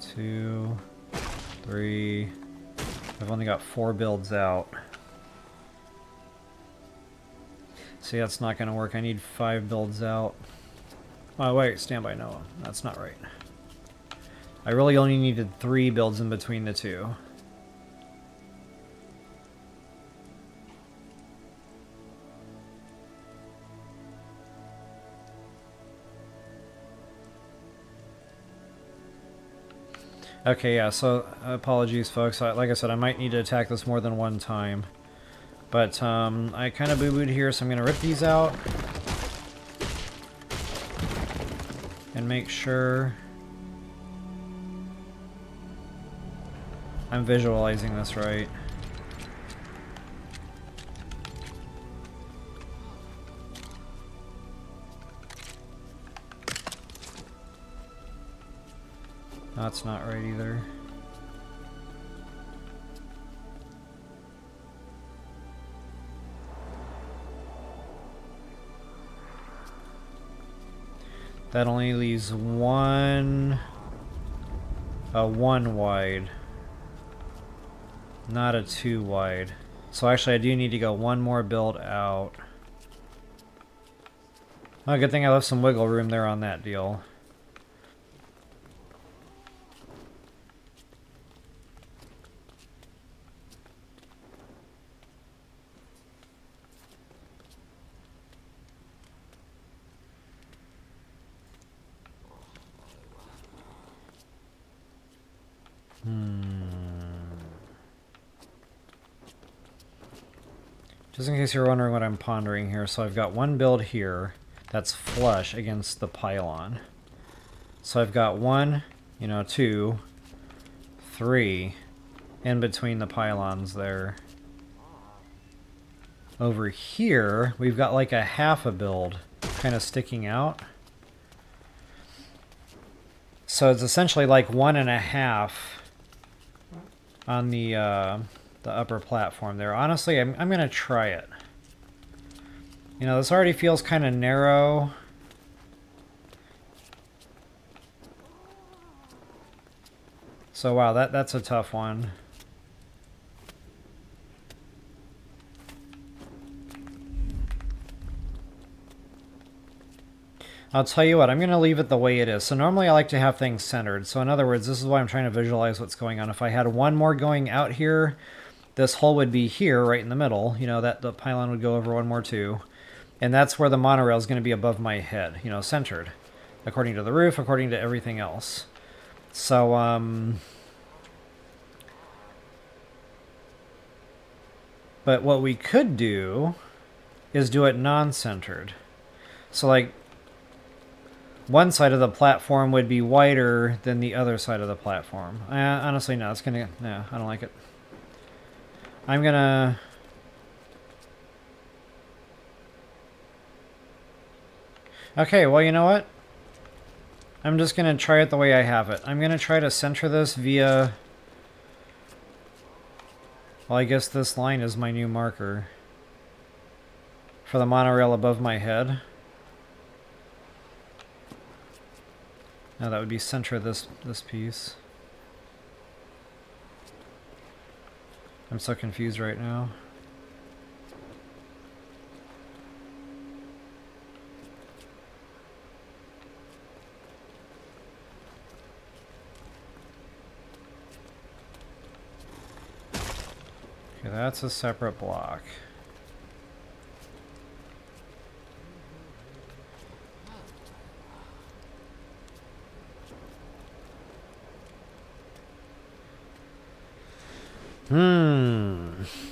2, 3. I've only got 4 builds out. See, that's not going to work. I need 5 builds out. Oh, wait, stand by, no. That's not right. I really only needed 3 builds in between the 2. Okay, yeah, so apologies, folks. Like I said, I might need to attack this more than one time. But I kind of boo-booed here, so I'm going to rip these out. And make sure I'm visualizing this right. That's not right either. That only leaves one wide, not a 2 wide. So actually I do need to go 1 more build out. Oh, good thing I left some wiggle room there on that deal. Just in case you're wondering what I'm pondering here, so I've got 1 build here that's flush against the pylon. So I've got 1, 2, 3 in between the pylons there. Over here, we've got like a half a build kind of sticking out. So it's essentially like 1.5 on the upper platform there. Honestly, I'm going to try it. This already feels kind of narrow. So wow, that's a tough one. I'll tell you what, I'm going to leave it the way it is. So normally I like to have things centered. So in other words, this is why I'm trying to visualize what's going on. If I had 1 more going out here, this hole would be here, right in the middle. That the pylon would go over 1 more too. And that's where the monorail is going to be above my head, you know, centered. According to the roof, according to everything else. So, but what we could do is do it non-centered. So, like, one side of the platform would be wider than the other side of the platform. Honestly, no, it's gonna... No, I don't like it. I'm gonna... Okay, well, you know what? I'm just gonna try it the way I have it. I'm gonna try to center this via... Well, I guess this line is my new marker for the monorail above my head. Now that would be center this piece. I'm so confused right now. Okay, that's a separate block.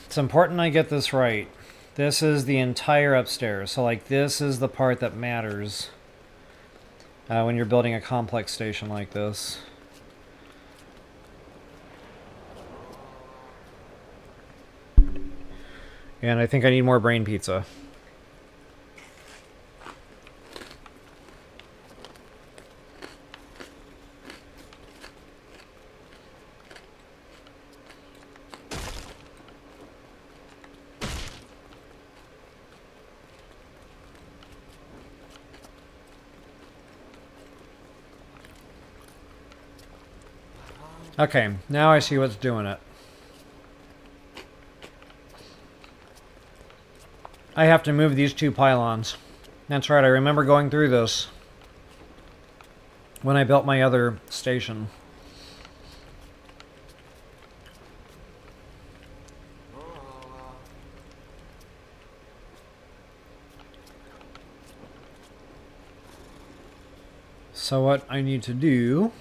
It's important I get this right. This is the entire upstairs. So, like, this is the part that matters when you're building a complex station like this. And I think I need more brain pizza. Okay, now I see what's doing it. I have to move these two pylons. That's right, I remember going through this when I built my other station. So what I need to do...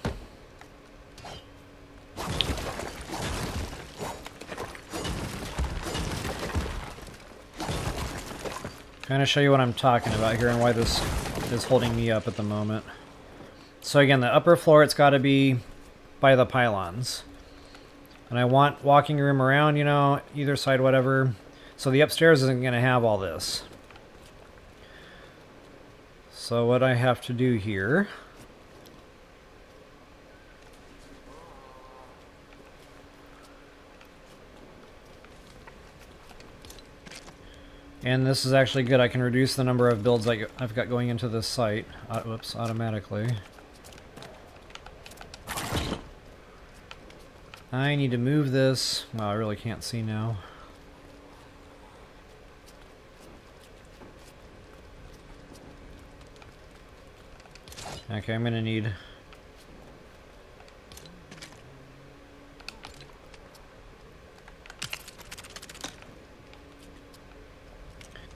kind of show you what I'm talking about here and why this is holding me up at the moment. So again, the upper floor, it's got to be by the pylons. And I want walking room around, you know, either side, whatever. So the upstairs isn't going to have all this. So what I have to do here... And this is actually good. I can reduce the number of builds I've got going into this site. Whoops, automatically. I need to move this. Well, I really can't see now. Okay, I'm gonna need...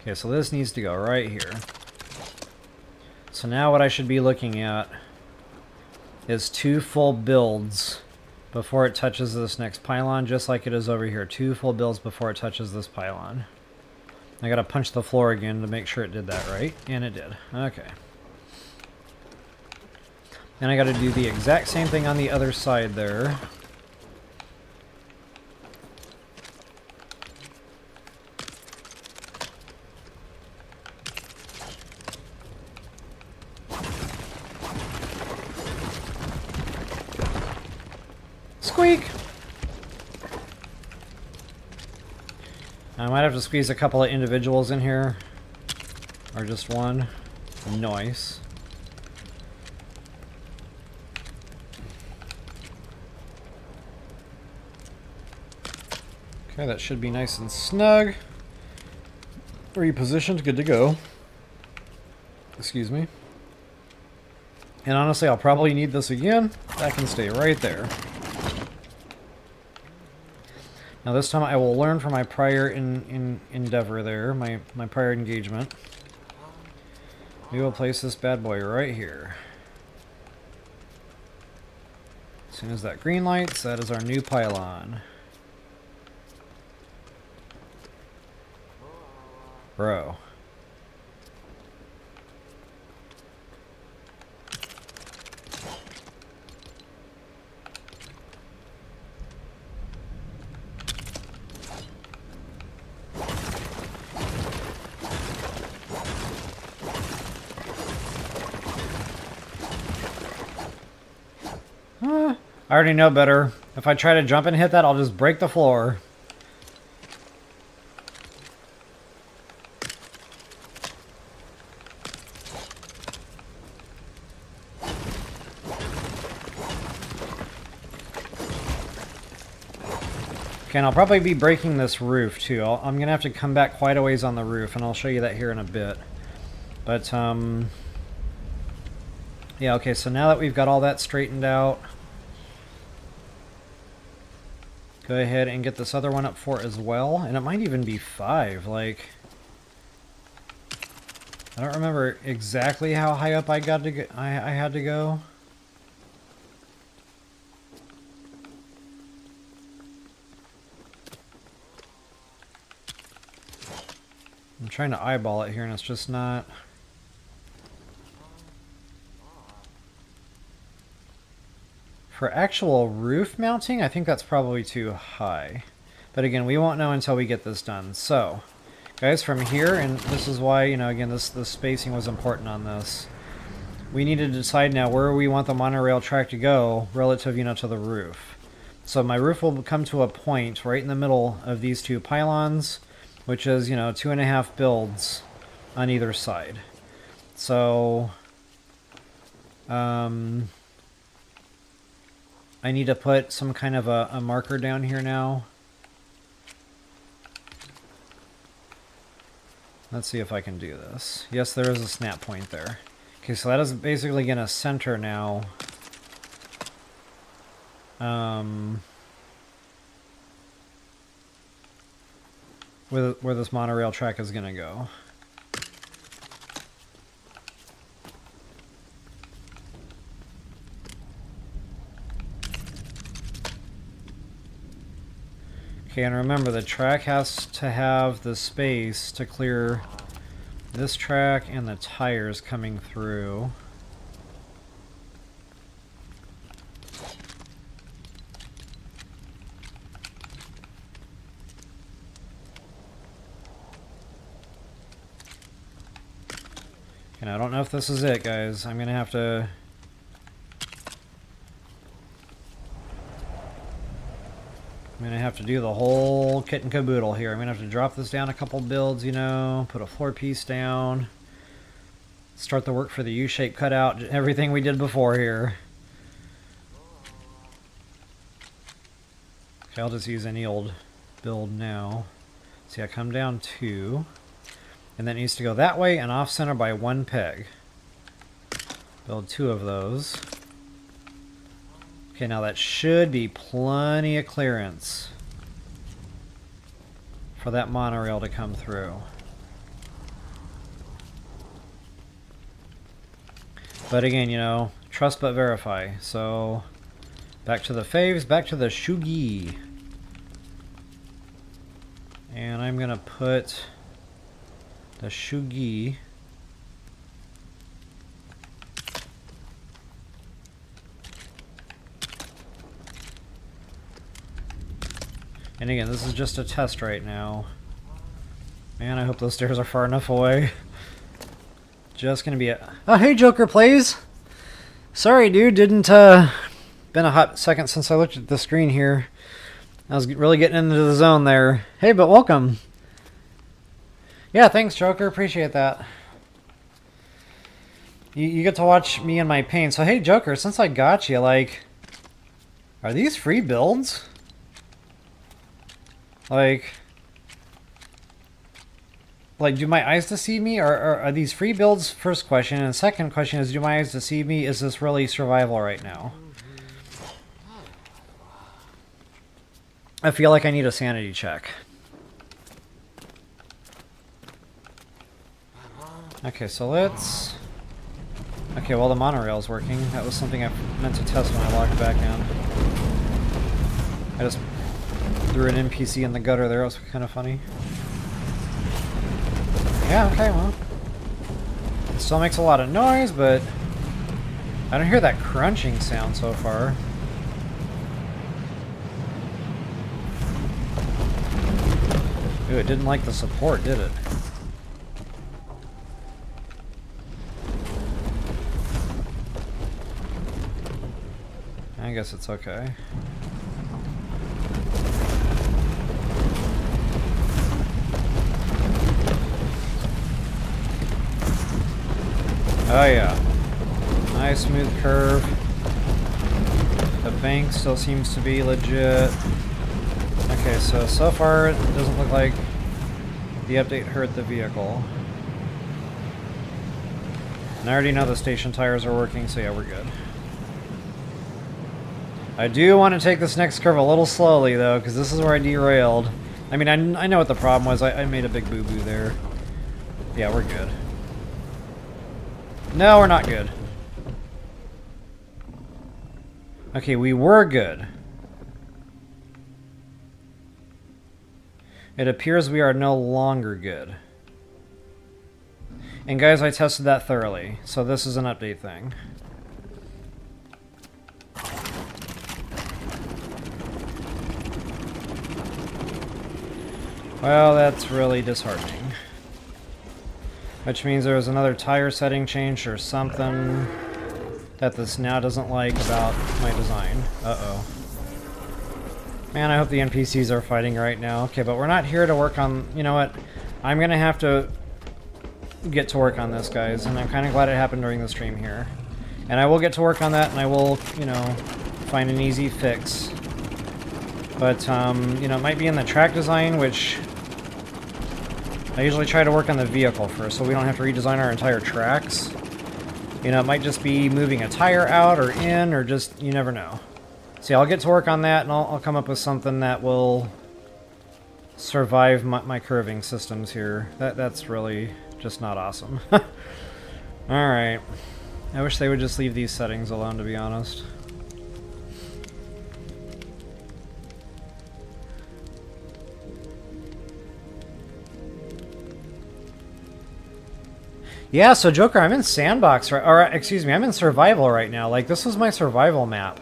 Okay, so this needs to go right here. So now what I should be looking at is 2 full builds before it touches this next pylon, just like it is over here. 2 full builds before it touches this pylon. I gotta punch the floor again to make sure it did that right, and it did. Okay. And I gotta do the exact same thing on the other side there. Squeak! I might have to squeeze a couple of individuals in here. Or just one. Nice. Okay, that should be nice and snug. Repositioned, good to go. Excuse me. And honestly, I'll probably need this again. That can stay right there. Now this time I will learn from my prior endeavor there, my prior engagement. We will place this bad boy right here. As soon as that green lights, that is our new pylon. Bro. I already know better. If I try to jump and hit that, I'll just break the floor. Okay, and I'll probably be breaking this roof too. I'm going to have to come back quite a ways on the roof, and I'll show you that here in a bit. But, yeah, okay, so now that we've got all that straightened out, go ahead and get this other one up for as well. And it might even be 5, like... I don't remember exactly how high up I got to go, I had to go. I'm trying to eyeball it here and it's just not... For actual roof mounting, I think that's probably too high. But again, we won't know until we get this done. So, guys, from here, and this is why, you know, again, this spacing was important on this. We need to decide now where we want the monorail track to go relative, you know, to the roof. So my roof will come to a point right in the middle of these 2 pylons, which is, you know, 2.5 builds on either side. So, I need to put some kind of a marker down here now. Let's see if I can do this. Yes, there is a snap point there. Okay, so that is basically going to center now. Where this monorail track is going to go. Okay, and remember, the track has to have the space to clear this track and the tires coming through. And I don't know if this is it, guys. I'm gonna have to... I'm going to have to do the whole kit and caboodle here. I'm going to have to drop this down a couple builds, you know, put a floor piece down, start the work for the U-shape cutout, everything we did before here. Okay, I'll just use any old build now. See, I come down 2, and that needs to go that way and off center by 1 peg. Build 2 of those. Okay, now that should be plenty of clearance for that monorail to come through. But again, you know, trust but verify. So, back to the faves, back to the shugi. And I'm going to put the shugi and again, this is just a test right now. Man, I hope those stairs are far enough away. Just gonna be a... Oh, hey, Joker plays! Sorry, dude, didn't, been a hot second since I looked at the screen here. I was really getting into the zone there. Hey, but welcome! Yeah, thanks, Joker, appreciate that. You get to watch me and my pain. So, hey, Joker, since I got you, like... Are these free builds? Like, do my eyes deceive me, or are these free builds? First question, and second question is, do my eyes deceive me? Is this really survival right now? I feel like I need a sanity check. Okay, so let's Okay, well the monorail's working. That was something I meant to test when I logged back in. I just threw an NPC in the gutter there. It was kind of funny. Yeah, okay, well. It still makes a lot of noise, but I don't hear that crunching sound so far. Ooh, it didn't like the support, did it? I guess it's okay. Oh yeah. Nice smooth curve. The bank still seems to be legit. Okay, so far it doesn't look like the update hurt the vehicle. And I already know the station tires are working, so yeah, we're good. I do want to take this next curve a little slowly, though, because this is where I derailed. I mean, I know what the problem was. I made a big boo-boo there. Yeah, we're good. No, we're not good. Okay, we were good. It appears we are no longer good. And guys, I tested that thoroughly, so this is an update thing. Well, that's really disheartening. Which means there was another tire setting change or something that this now doesn't like about my design. Uh-oh. Man, I hope the NPCs are fighting right now. Okay, but we're not here to work on... You know what? I'm gonna have to get to work on this, guys, and I'm kind of glad it happened during the stream here. And I will get to work on that, and I will, you know, find an easy fix. But, you know, it might be in the track design, which... I usually try to work on the vehicle first, so we don't have to redesign our entire tracks. You know, it might just be moving a tire out or in, or just, you never know. See, I'll get to work on that, and I'll come up with something that will survive my curving systems here. That's really just not awesome. Alright. I wish they would just leave these settings alone, to be honest. Yeah, so Joker, I'm in Sandbox, or excuse me, I'm in Survival right now. Like, this was my survival map.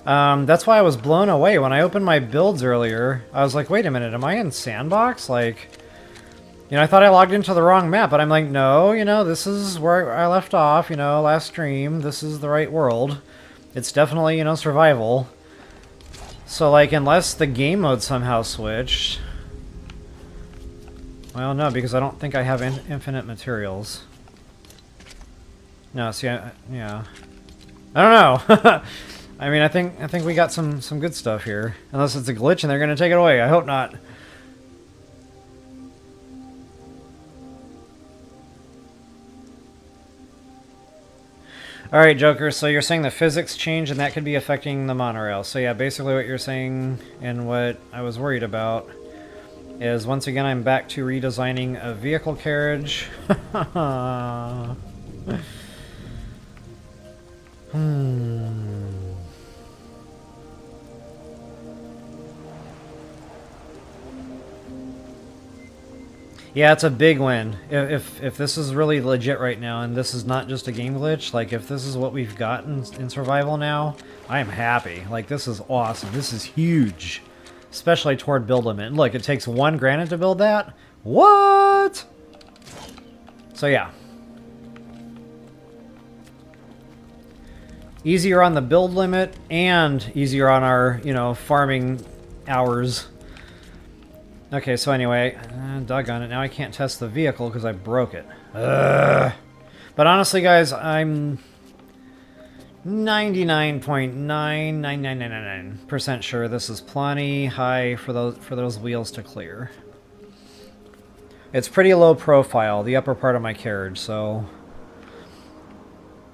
That's why I was blown away. When I opened my builds earlier, I was like, wait a minute, am I in Sandbox? Like, you know, I thought I logged into the wrong map, but I'm like, no, you know, this is where I left off, you know, last stream. This is the right world. It's definitely, you know, survival. So, like, unless the game mode somehow switched... Well, no, because I don't think I have infinite materials. No, see, yeah. I don't know. I mean, I think we got some good stuff here. Unless it's a glitch and they're gonna take it away. I hope not. Alright, Joker, so you're saying the physics change and that could be affecting the monorail. So yeah, basically what you're saying and what I was worried about is once again I'm back to redesigning a vehicle carriage. Yeah, it's a big win. If this is really legit right now, and this is not just a game glitch, like if this is what we've got in survival now, I am happy. Like, this is awesome. This is huge. Especially toward build limit. Look, it takes 1 granite to build that? What? So yeah. Easier on the build limit, and easier on our, you know, farming hours. Okay, so anyway, doggone it, now I can't test the vehicle because I broke it. Ugh. But honestly, guys, I'm 99.99999% sure this is plenty high for those wheels to clear. It's pretty low profile, the upper part of my carriage, so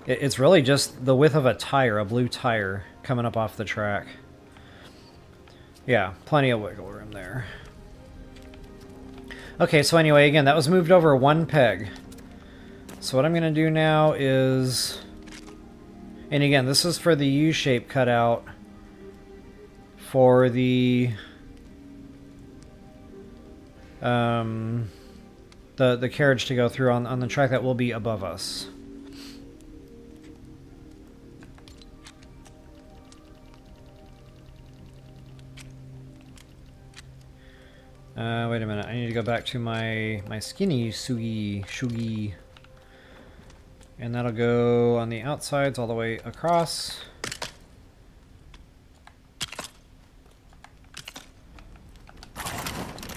it's really just the width of a tire, a blue tire, coming up off the track. Yeah, plenty of wiggle room there. Okay, so anyway, again, that was moved over 1 peg. So what I'm going to do now is... And again, this is for the U-shape cutout for the carriage to go through on the track that will be above us. Wait a minute, I need to go back to my skinny shugi. And that'll go on the outsides all the way across.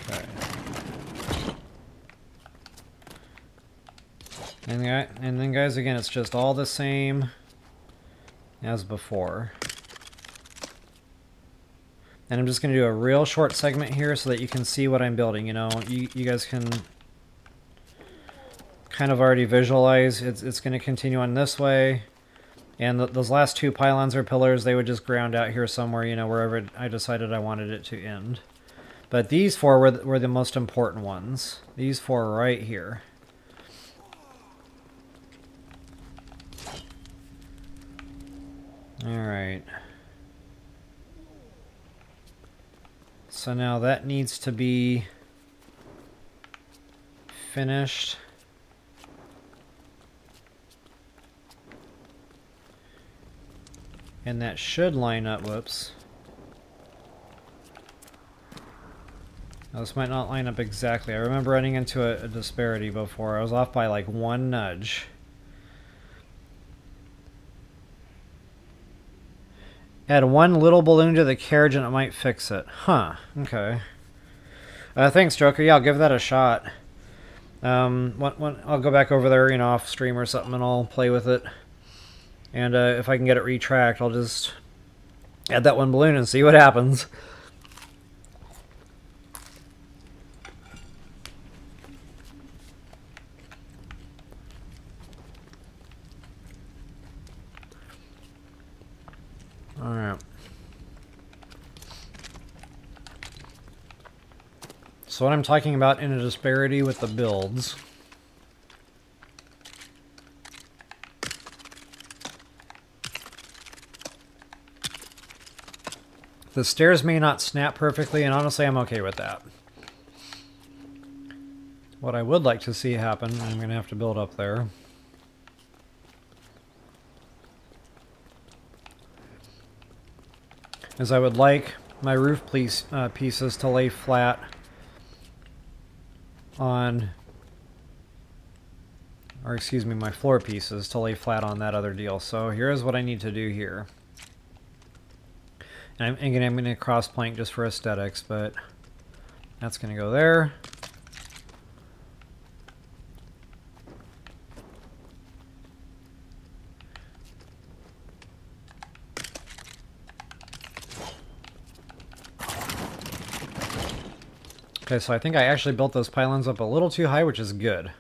Okay. And then guys, again, it's just all the same as before. And I'm just going to do a real short segment here so that you can see what I'm building. You know, you guys can kind of already visualize. It's going to continue on this way. And those last two pylons or pillars, they would just ground out here somewhere, you know, wherever I decided I wanted it to end. But these four were the most important ones. These four right here. Alright. So now that needs to be finished. And that should line up, whoops. Now, this might not line up exactly. I remember running into a disparity before. I was off by like one nudge. Add one little balloon to the carriage and it might fix it. Huh, okay. Thanks, Joker. Yeah, I'll give that a shot. I'll go back over there, you know, off stream or something, and I'll play with it. And if I can get it retracked, I'll just add that one balloon and see what happens. Alright. So what I'm talking about in a disparity with the builds. The stairs may not snap perfectly, and honestly I'm okay with that. What I would like to see happen, I'm going to have to build up there. Is I would like my roof pieces to lay flat on, or excuse me, my floor pieces to lay flat on that other deal. So here's what I need to do here. And I'm going to cross plank just for aesthetics, but that's going to go there. Okay, so I think I actually built those pylons up a little too high, which is good.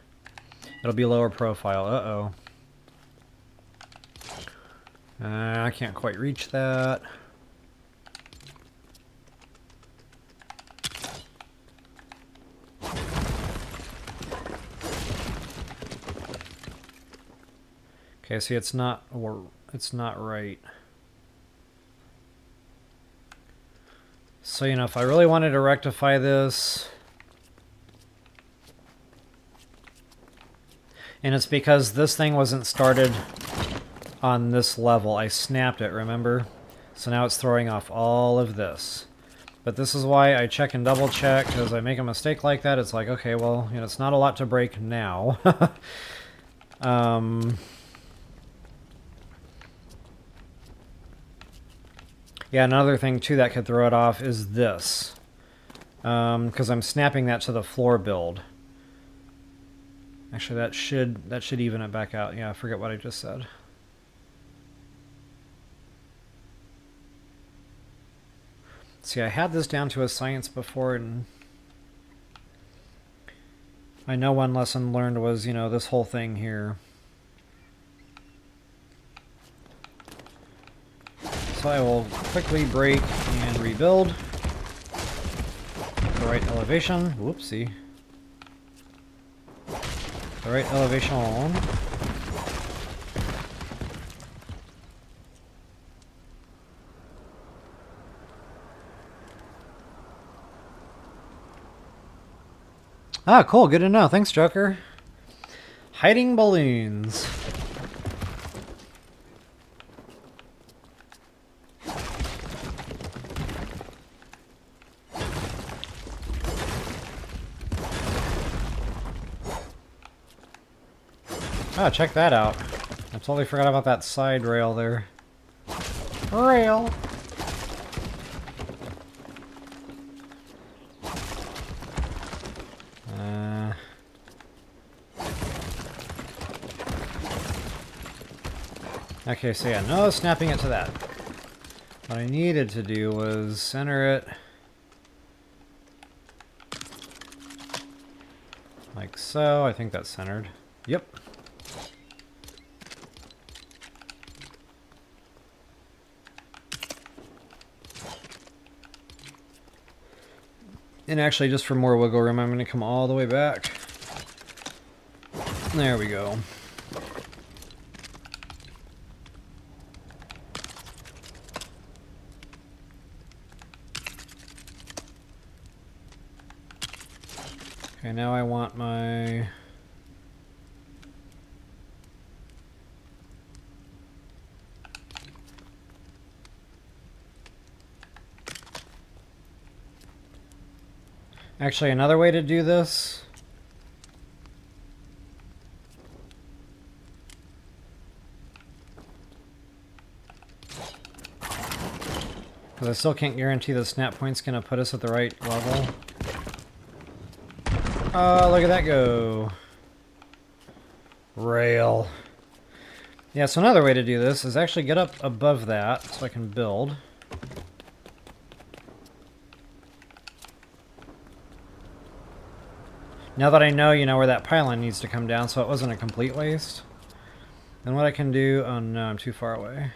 It'll be lower profile. Uh-oh. I can't quite reach that. Okay, see, it's not right. So, you know, if I really wanted to rectify this, and it's because this thing wasn't started on this level. I snapped it, remember? So now it's throwing off all of this. But this is why I check and double check, because I make a mistake like that, it's like, okay, well, you know, it's not a lot to break now. Yeah, another thing too that could throw it off is this. Because I'm snapping that to the floor build. Actually, that should even it back out. Yeah, I forget what I just said. See, I had this down to a science before, and I know one lesson learned was, you know, this whole thing here. So I will quickly break and rebuild. The right elevation. Whoopsie. The right elevation alone. Ah, cool. Good to know. Thanks, Joker. Hiding balloons. Oh, check that out. I totally forgot about that side rail there. Rail! Okay, so yeah, no snapping it to that. What I needed to do was center it like so. I think that's centered. Yep. And actually, just for more wiggle room, I'm going to come all the way back. There we go. Okay, now I want my... Actually, another way to do this... Because I still can't guarantee the snap point's going to put us at the right level. Oh, look at that go. Rail. Yeah, so another way to do this is actually get up above that so I can build. Now that I know, where that pylon needs to come down so it wasn't a complete waste. Then what I can do... Oh no, I'm too far away.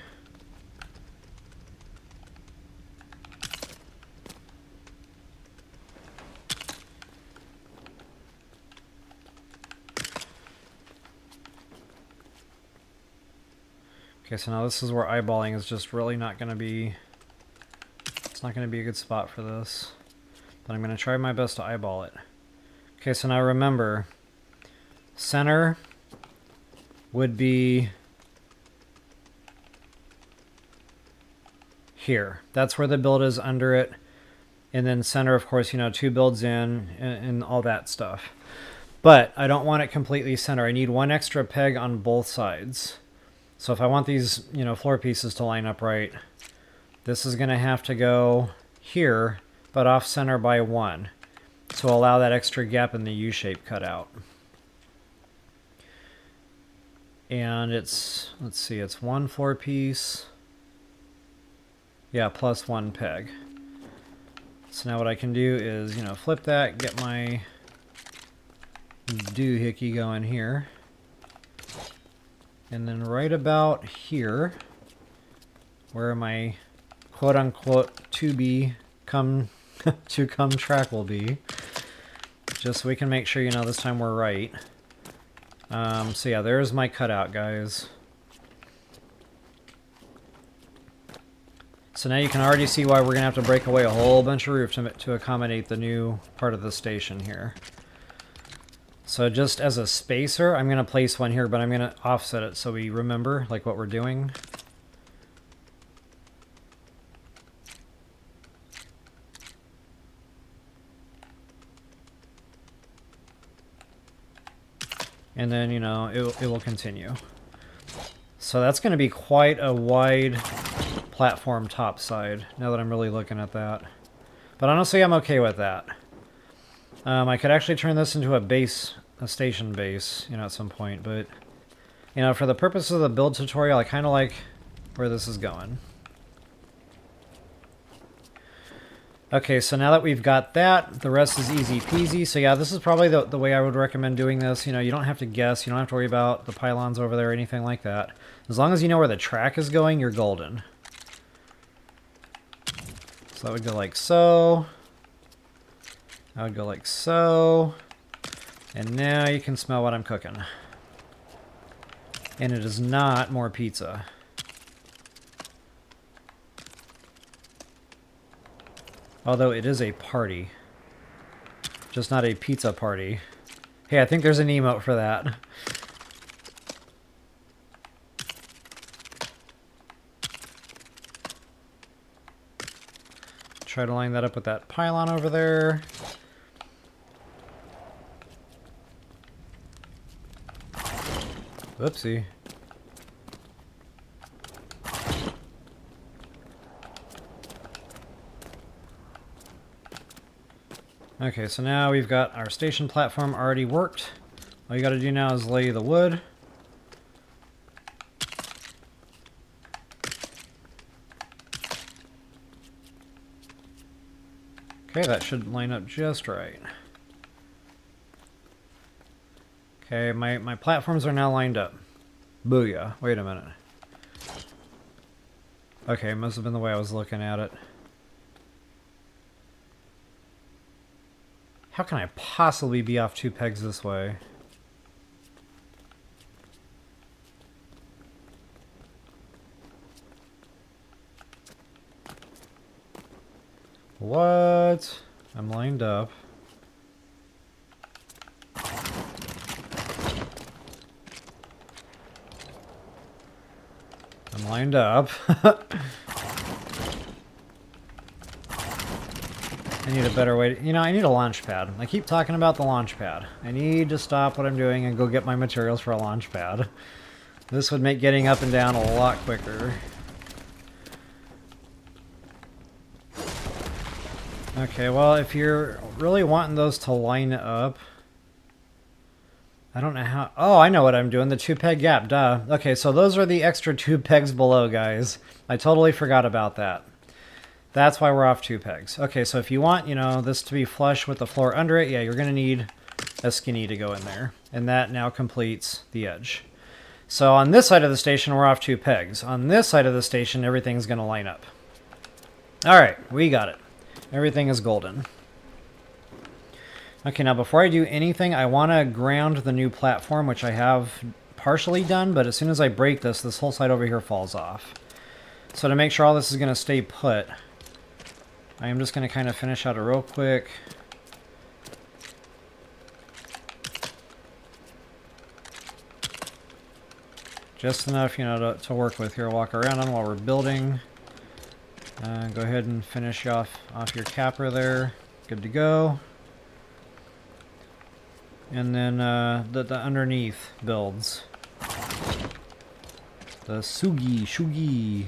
Okay, so now this is where eyeballing is just really not going to be... It's not going to be a good spot for this. But I'm going to try my best to eyeball it. Okay, so now remember, center would be here. That's where the build is under it. And then center, of course, 2 builds in and all that stuff. But I don't want it completely center. I need 1 extra peg on both sides. So if I want these, floor pieces to line up right, this is going to have to go here, but off center by 1 to allow that extra gap in the U-shape cut out. And it's, let's see, it's 1 floor piece. Yeah, plus 1 peg. So now what I can do is, flip that, get my doohickey going here. And then right about here, where my quote-unquote to come track will be, just so we can make sure, this time we're right. So yeah, there's my cutout, guys. So now you can already see why we're going to have to break away a whole bunch of roof to accommodate the new part of the station here. So just as a spacer, I'm going to place one here, but I'm going to offset it so we remember like what we're doing. And then, it will continue. So that's going to be quite a wide platform top side, now that I'm really looking at that. But honestly, I'm okay with that. I could actually turn this into a station base, at some point, but, for the purpose of the build tutorial, I kind of like where this is going. Okay, so now that we've got that, the rest is easy peasy. So yeah, this is probably the way I would recommend doing this. You don't have to guess, you don't have to worry about the pylons over there or anything like that. As long as you know where the track is going, you're golden. So that would go like so. I would go like so. And now you can smell what I'm cooking. And it is not more pizza. Although it is a party. Just not a pizza party. Hey, I think there's an emote for that. Try to line that up with that pylon over there. Whoopsie. Okay, so now we've got our station platform already worked. All you gotta do now is lay the wood. Okay, that should line up just right. Okay, my platforms are now lined up. Booyah. Wait a minute. Okay, must have been the way I was looking at it. How can I possibly be off 2 pegs this way? What? I'm lined up. I'm lined up. I need a better way to, I need a launch pad. I keep talking about the launch pad. I need to stop what I'm doing and go get my materials for a launch pad. This would make getting up and down a lot quicker. Okay, well, if you're really wanting those to line up, I don't know how... Oh, I know what I'm doing. The 2-peg gap, duh. Okay, so those are the extra 2 pegs below, guys. I totally forgot about that. That's why we're off 2 pegs. Okay, so if you want, this to be flush with the floor under it, yeah, you're going to need a skinny to go in there. And that now completes the edge. So on this side of the station, we're off 2 pegs. On this side of the station, everything's going to line up. All right, we got it. Everything is golden. Okay, now before I do anything, I want to ground the new platform, which I have partially done, but as soon as I break this, this whole side over here falls off. So to make sure all this is going to stay put, I am just going to kind of finish out a real quick. Just enough, to work with here. Walk around on while we're building. Go ahead and finish off your capper there. Good to go. And then the underneath builds. The shugi.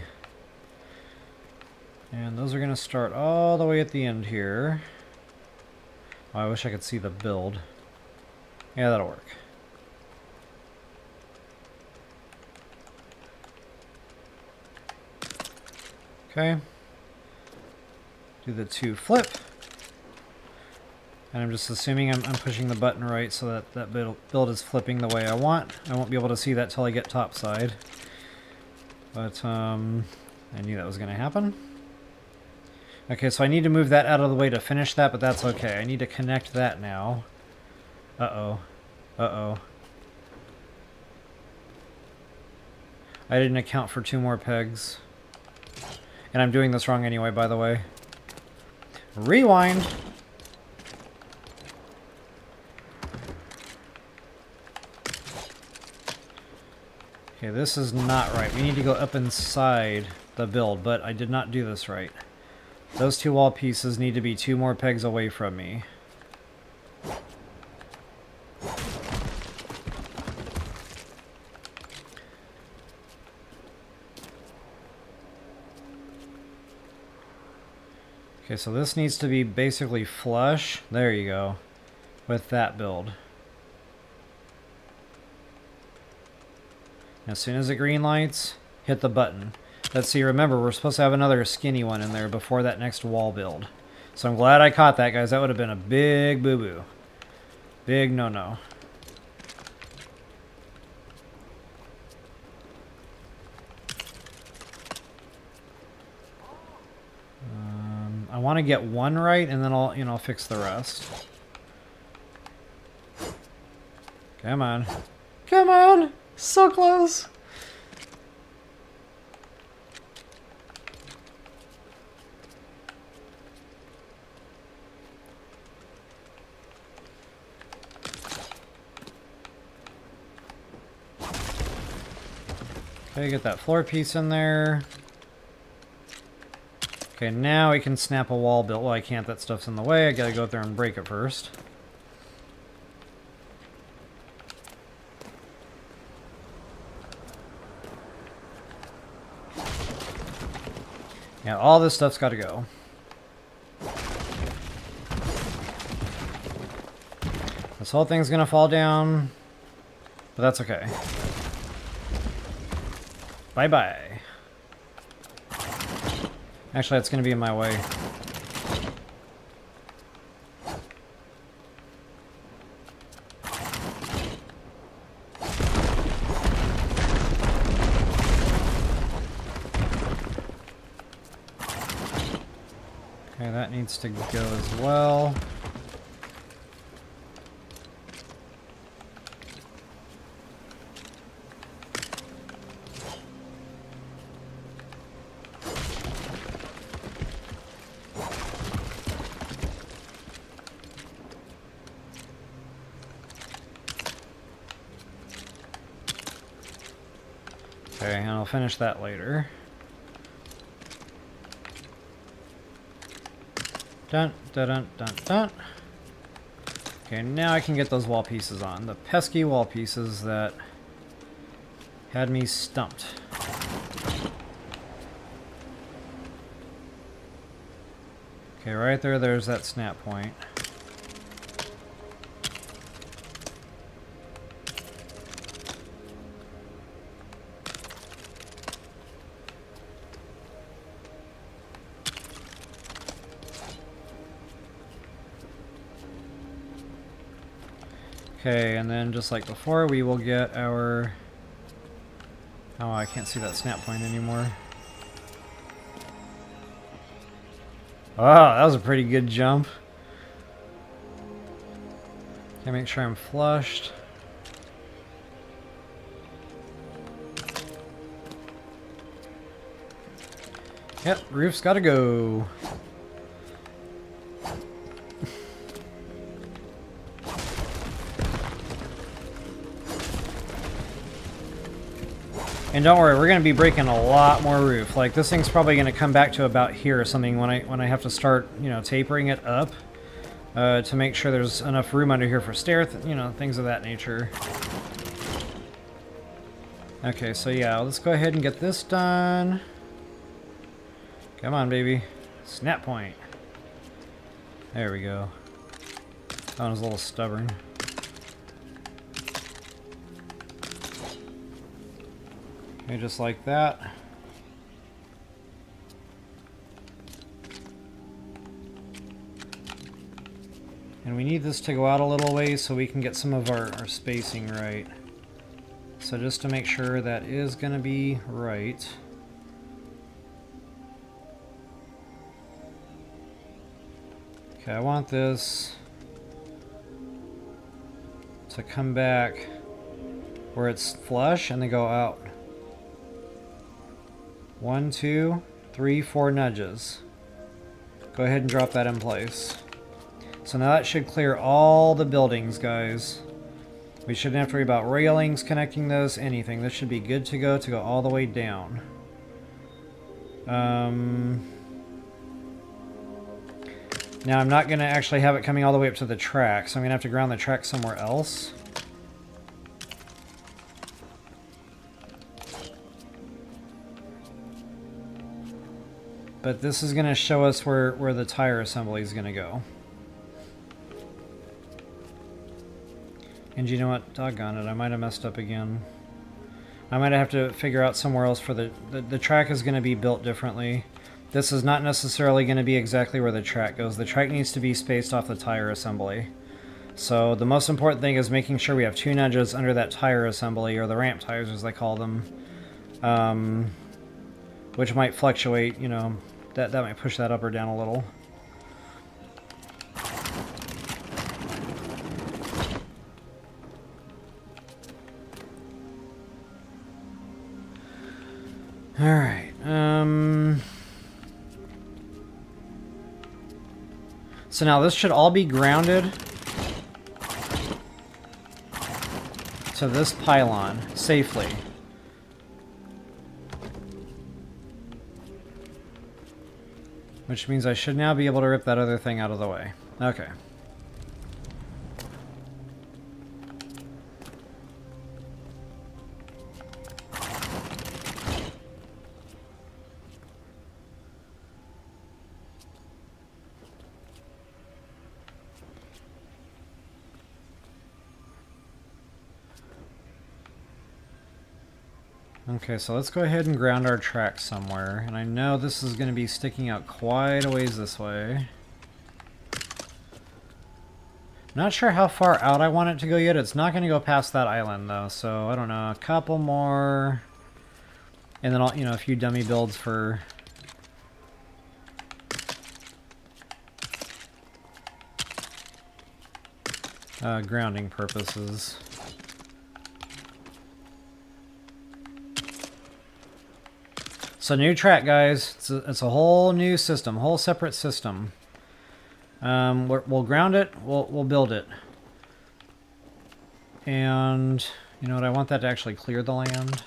And those are going to start all the way at the end here. Oh, I wish I could see the build. Yeah, that'll work. Okay. Do the 2 flip. And I'm just assuming I'm pushing the button right so that build is flipping the way I want. I won't be able to see that till I get topside. But I knew that was going to happen. Okay, so I need to move that out of the way to finish that, but that's okay. I need to connect that now. Uh-oh. Uh-oh. I didn't account for 2 more pegs. And I'm doing this wrong anyway, by the way. Rewind! Okay, this is not right. We need to go up inside the build, but I did not do this right. Those 2 wall pieces need to be 2 more pegs away from me. Okay, so this needs to be basically flush. There you go. With that build. As soon as it green lights, hit the button. Let's see, remember, we're supposed to have another skinny one in there before that next wall build. So I'm glad I caught that, guys. That would have been a big boo-boo. Big no-no. I want to get one right, and then I'll fix the rest. Come on. Come on! So close! Okay, get that floor piece in there. Okay, now we can snap a wall built. Well, I can't. That stuff's in the way. I gotta go up there and break it first. Yeah, all this stuff's gotta go. This whole thing's gonna fall down, but that's okay. Bye-bye. Actually, that's gonna be in my way. Okay, that needs to go as well. Okay, and I'll finish that later. Dun, dun, dun, dun, dun. Okay, now I can get those wall pieces on. The pesky wall pieces that had me stumped. Okay, right there, there's that snap point. Okay, and then just like before, we will get our... Oh, I can't see that snap point anymore. Oh, that was a pretty good jump. Okay, make sure I'm flushed. Yep, roof's gotta go. And don't worry, we're going to be breaking a lot more roof. Like, this thing's probably going to come back to about here or something when I have to start, you know, tapering it up to make sure there's enough room under here for stairs, you know, things of that nature. Okay, so yeah, let's go ahead and get this done. Come on, baby. Snap point. There we go. That one was a little stubborn. Okay, just like that. And we need this to go out a little way so we can get some of our spacing right. So just to make sure that is going to be right. Okay, I want this to come back where it's flush and then go out. 1, 2, 3, 4 nudges. Go ahead and drop that in place. So now that should clear all the buildings, guys. We shouldn't have to worry about railings connecting those, anything. This should be good to go all the way down. Now I'm not going to actually have it coming all the way up to the track, so I'm going to have to ground the track somewhere else. But this is going to show us where the tire assembly is going to go. And you know what? Doggone it. I might have messed up again. I might have to figure out somewhere else for the track is going to be built differently. This is not necessarily going to be exactly where the track goes. The track needs to be spaced off the tire assembly. So the most important thing is making sure we have 2 nudges under that tire assembly, or the ramp tires as they call them. Which might fluctuate, you know, that might push that up or down a little. Alright, so now this should all be grounded to this pylon safely. Which means I should now be able to rip that other thing out of the way. Okay. Okay, so let's go ahead and ground our track somewhere. And I know this is going to be sticking out quite a ways this way. Not sure how far out I want it to go yet. It's not going to go past that island, though. So, I don't know, a couple more. And then, a few dummy builds for... grounding purposes. So new track, guys. It's a whole new system, whole separate system. We'll ground it. We'll build it. And you know what? I want that to actually clear the land.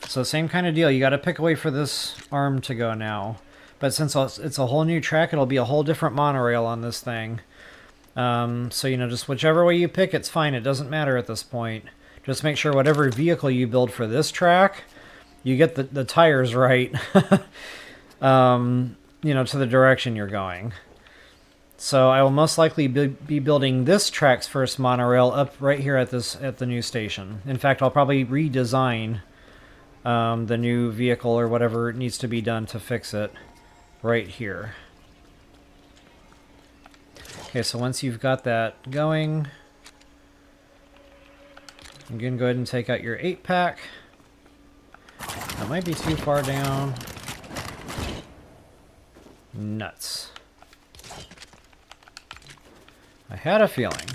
So same kind of deal. You got to pick a way for this arm to go now. But since it's a whole new track, it'll be a whole different monorail on this thing. So just whichever way you pick, it's fine. It doesn't matter at this point. Just make sure whatever vehicle you build for this track, you get the tires right, to the direction you're going. So I will most likely be building this track's first monorail up right here at the new station. In fact, I'll probably redesign the new vehicle or whatever needs to be done to fix it right here. Okay, so once you've got that going, you can go ahead and take out your 8-pack. That might be too far down. Nuts. I had a feeling.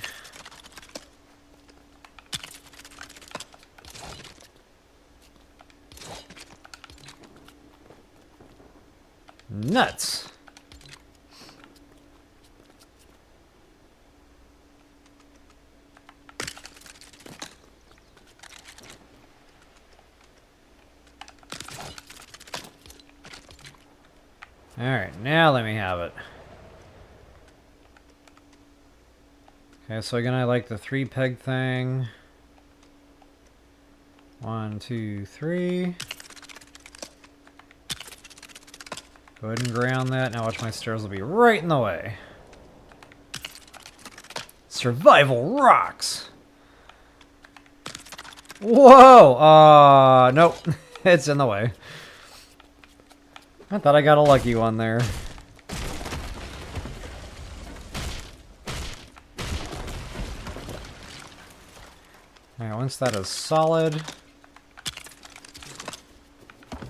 Nuts. Alright, now let me have it. Okay, so again, I like the 3-peg thing. 1, 2, 3. Go ahead and ground that. Now watch, my stairs will be right in the way. Survival rocks! Whoa! Nope. It's in the way. I thought I got a lucky one there. Alright, once that is solid...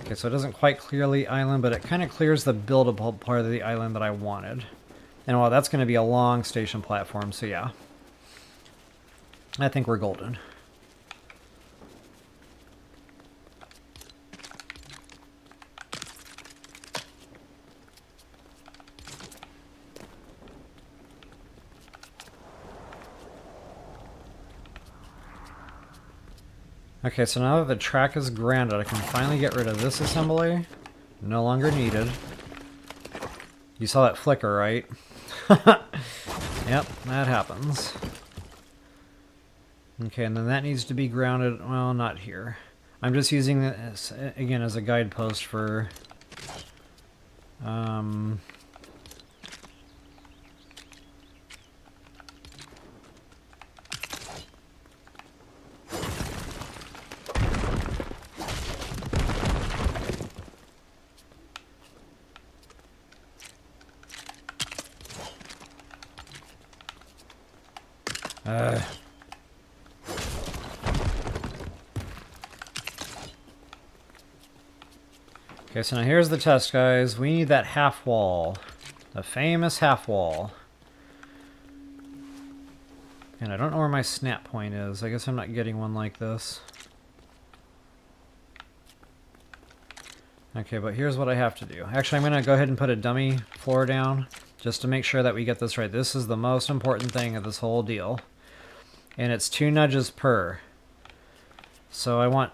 Okay, so it doesn't quite clear the island, but it kind of clears the buildable part of the island that I wanted. And well, that's going to be a long station platform, so yeah. I think we're golden. Okay, so now that the track is grounded, I can finally get rid of this assembly. No longer needed. You saw that flicker, right? Yep, that happens. Okay, and then that needs to be grounded. Well, not here. I'm just using this, again, as a guidepost for... Okay, so now here's the test, guys. We need that half wall. The famous half wall. And I don't know where my snap point is. I guess I'm not getting one like this. Okay, but here's what I have to do. Actually, I'm going to go ahead and put a dummy floor down just to make sure that we get this right. This is the most important thing of this whole deal. And it's 2 nudges per. So I want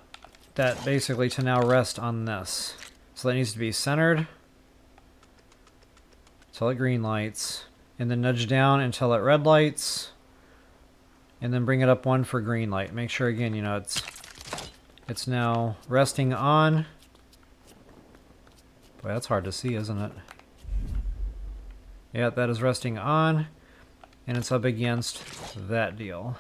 that basically to now rest on this. So that needs to be centered until it green lights. And then nudge down until it red lights. And then bring it up 1 for green light. Make sure again, you know, it's now resting on. Boy, that's hard to see, isn't it? Yeah, that is resting on, and it's up against that deal.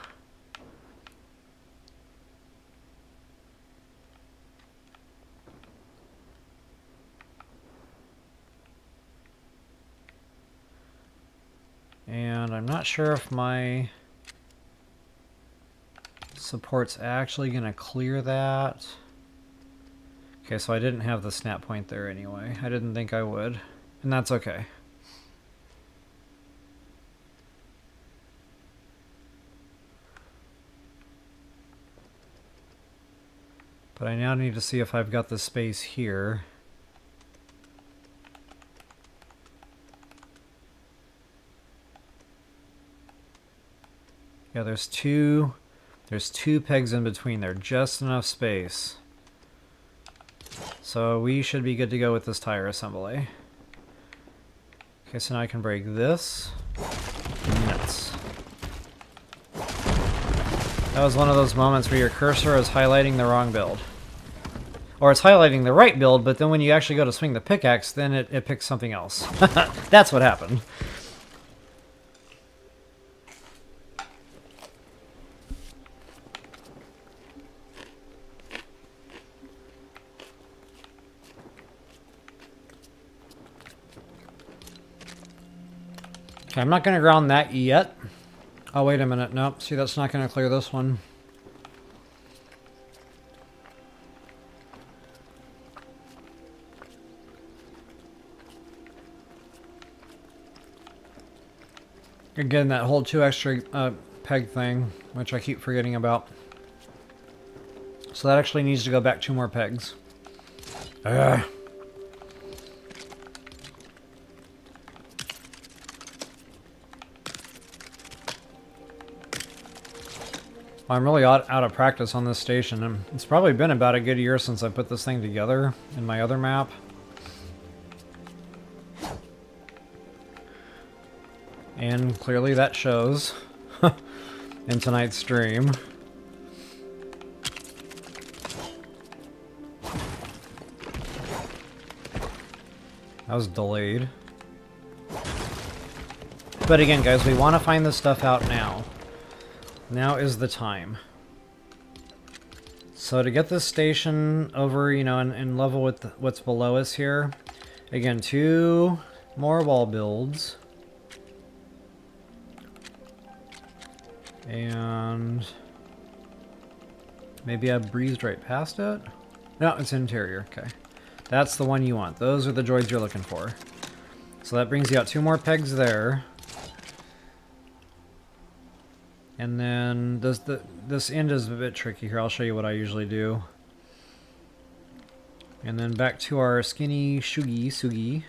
And I'm not sure if my support's actually going to clear that. Okay, so I didn't have the snap point there anyway. I didn't think I would, and that's okay. But I now need to see if I've got the space here. Yeah, there's two pegs in between there, just enough space. So we should be good to go with this tire assembly. Okay, so now I can break this. Nuts. That was one of those moments where your cursor is highlighting the wrong build. Or it's highlighting the right build, but then when you actually go to swing the pickaxe, then it picks something else. That's what happened. Okay, I'm not going to ground that yet. Oh, wait a minute. Nope. See, that's not going to clear this one. Again, that whole 2 extra peg thing, which I keep forgetting about. So that actually needs to go back 2 more pegs. Ugh. I'm really out of practice on this station, and it's probably been about a good year since I put this thing together in my other map. And clearly that shows in tonight's stream. That was delayed. But again, guys, we want to find this stuff out now. Now is the time. So to get this station over, you know, in level with what's below us here, again, 2 more wall builds. And maybe I breezed right past it? No, it's interior. Okay. That's the one you want. Those are the droids you're looking for. So that brings you out 2 more pegs there. And then this end is a bit tricky here. I'll show you what I usually do. And then back to our skinny Sugi.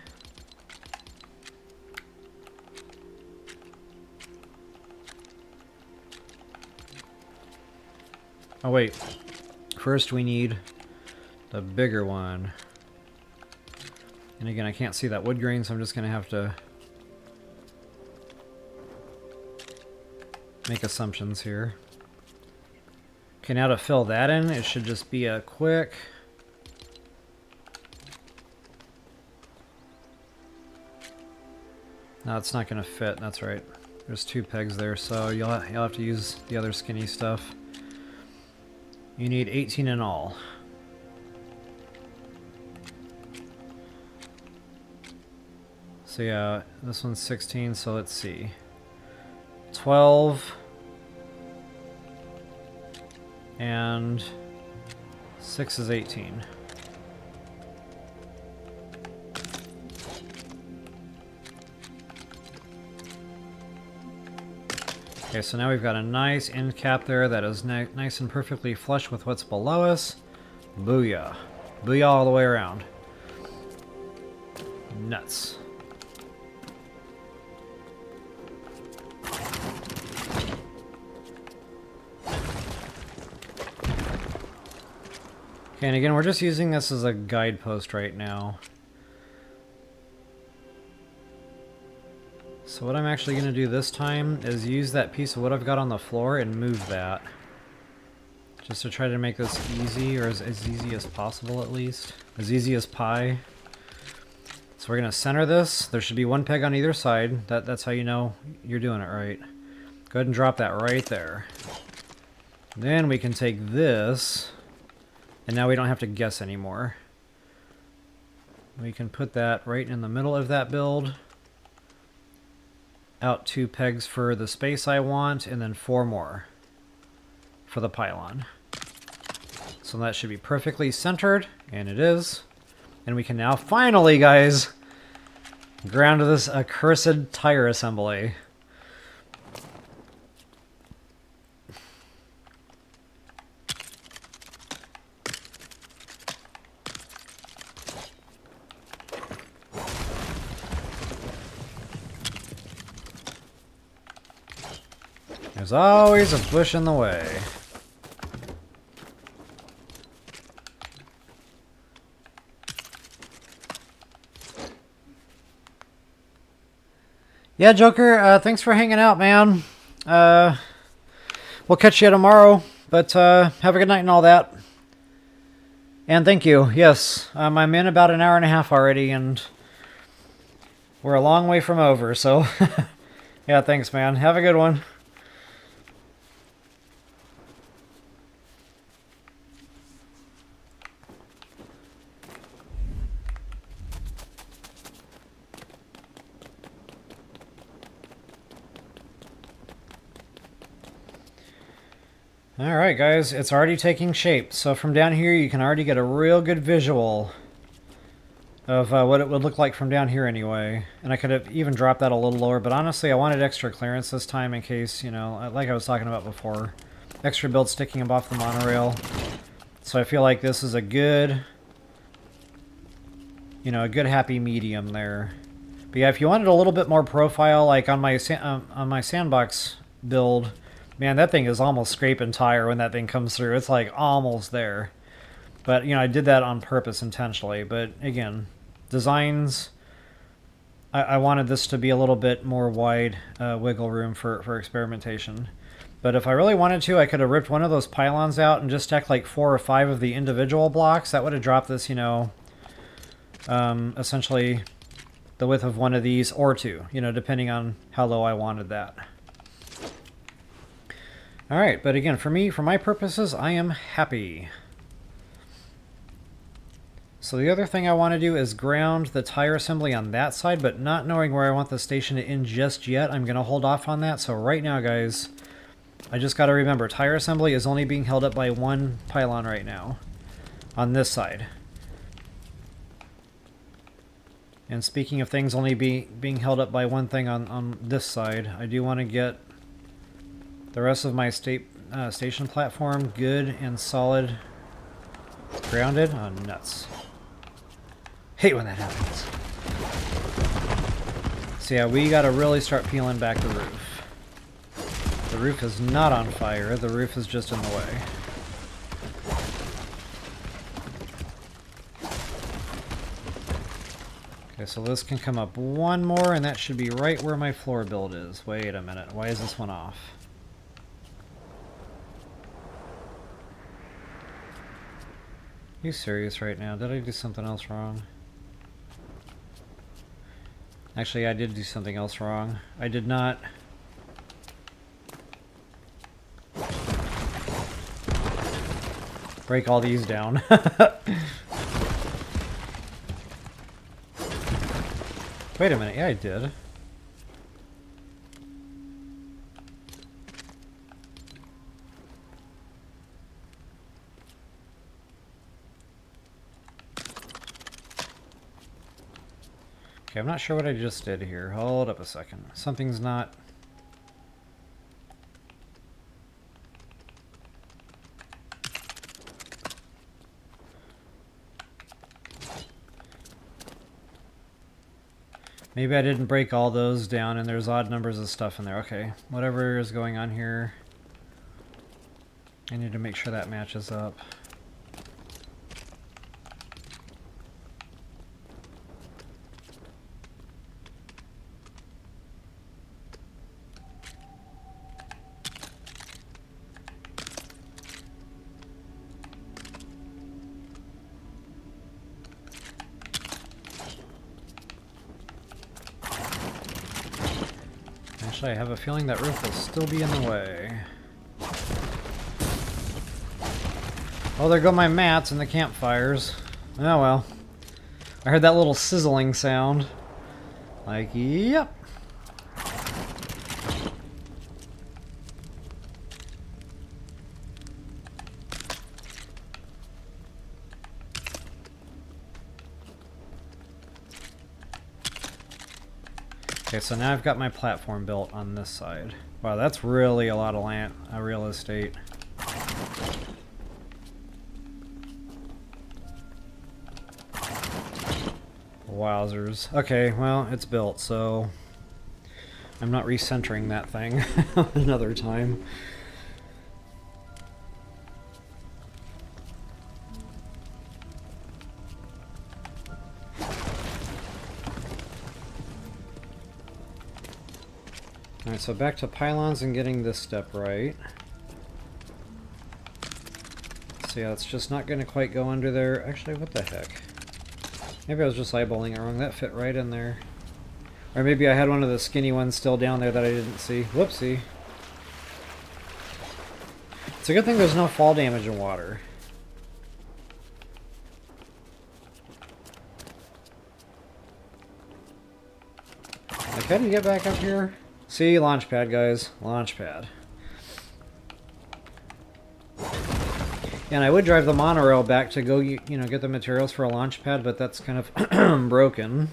Oh wait, first we need the bigger one. And again, I can't see that wood grain, so I'm just gonna have to make assumptions here. Okay, now to fill that in, it should just be a quick... No, it's not gonna fit, that's right. There's 2 pegs there, so you'll have to use the other skinny stuff. You need 18 in all. So yeah, this one's 16, so let's see. 12 and 6 is 18. Okay, so now we've got a nice end cap there that is nice and perfectly flush with what's below us. Booyah. Booyah all the way around. Nuts. Okay, and again, we're just using this as a guidepost right now. So what I'm actually going to do this time is use that piece of wood I've got on the floor and move that. Just to try to make this easy, or as easy as possible at least. As easy as pie. So we're going to center this. There should be one peg on either side. That's how you know you're doing it right. Go ahead and drop that right there. Then we can take this, and now we don't have to guess anymore. We can put that right in the middle of that build. Out 2 pegs for the space I want, and then 4 more for the pylon. So that should be perfectly centered, and it is. And we can now finally, guys, ground this accursed tire assembly. There's always a bush in the way. Yeah, Joker, thanks for hanging out, man. We'll catch you tomorrow, but have a good night and all that. And thank you. Yes, I'm in about an hour and a half already, and we're a long way from over, so yeah, thanks, man. Have a good one. Alright guys, it's already taking shape. So from down here you can already get a real good visual of what it would look like from down here anyway. And I could have even dropped that a little lower, but honestly I wanted extra clearance this time in case, you know, like I was talking about before. Extra build sticking above the monorail. So I feel like this is a good, you know, a good happy medium there. But yeah, if you wanted a little bit more profile, like on my sandbox build, man, that thing is almost scraping tire when that thing comes through. It's like almost there. But, you know, I did that on purpose intentionally. But again, designs, I wanted this to be a little bit more wide wiggle room for experimentation. But if I really wanted to, I could have ripped one of those pylons out and just stacked like 4 or 5 of the individual blocks. That would have dropped this, you know, essentially the width of one of these or 2, you know, depending on how low I wanted that. Alright, but again, for me, for my purposes, I am happy. So the other thing I want to do is ground the tire assembly on that side, but not knowing where I want the station to end just yet, I'm going to hold off on that. So right now, guys, I just got to remember, tire assembly is only being held up by 1 pylon right now on this side. And speaking of things only being held up by 1 thing on this side, I do want to get the rest of my station platform good and solid grounded. Oh, nuts. Hate when that happens. So yeah, we gotta really start peeling back the roof. The roof is not on fire, the roof is just in the way. Okay, so this can come up 1 more, and that should be right where my floor build is. Wait a minute, why is this one off? Are you serious right now? Did I do something else wrong? Actually, I did do something else wrong. I did not... break all these down. Wait a minute, yeah I did. Okay, I'm not sure what I just did here. Hold up a second. Something's not... Maybe I didn't break all those down and there's odd numbers of stuff in there. Okay, whatever is going on here, I need to make sure that matches up. Actually, I have a feeling that roof will still be in the way. Oh, there go my mats and the campfires. Oh well. I heard that little sizzling sound. Like, yep. Okay, so now I've got my platform built on this side. Wow, that's really a lot of land, real estate. Wowzers. Okay, well, it's built, so I'm not recentering that thing another time. Alright, so back to pylons and getting this step right. So yeah, it's just not going to quite go under there. Actually, what the heck? Maybe I was just eyeballing it wrong. That fit right in there. Or maybe I had one of the skinny ones still down there that I didn't see. Whoopsie. It's a good thing there's no fall damage in water. Like, how do you get back up here? See, launch pad, guys. Launch pad. And I would drive the monorail back to go, you know, get the materials for a launch pad, but that's kind of broken.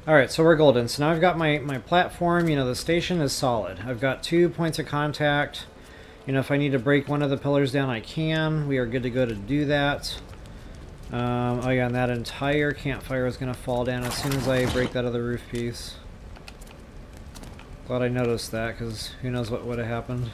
Alright, so we're golden. So now I've got my platform. You know, the station is solid. I've got 2 points of contact. You know, if I need to break one of the pillars down, I can. We are good to go to do that. Oh yeah, and that entire campfire is going to fall down as soon as I break that other roof piece. Glad I noticed that, because who knows what would have happened.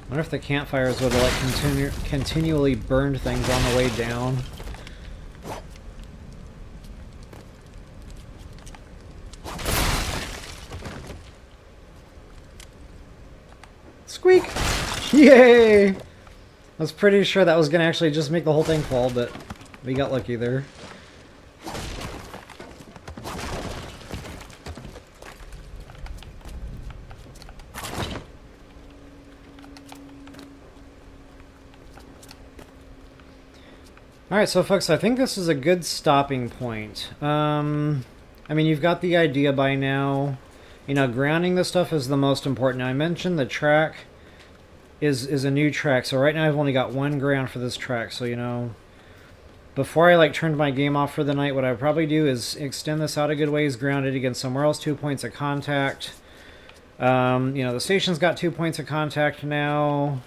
I wonder if the campfires would like continually burn things on the way down. Squeak! Yay! I was pretty sure that was going to actually just make the whole thing fall, but we got lucky there. Alright, so folks, I think this is a good stopping point. I mean, you've got the idea by now. You know, grounding this stuff is the most important. Now, I mentioned the track is a new track, so right now I've only got 1 ground for this track, so, you know, before I, like, turned my game off for the night, what I would probably do is extend this out a good ways, ground it against somewhere else, 2 points of contact. You know, the station's got 2 points of contact now.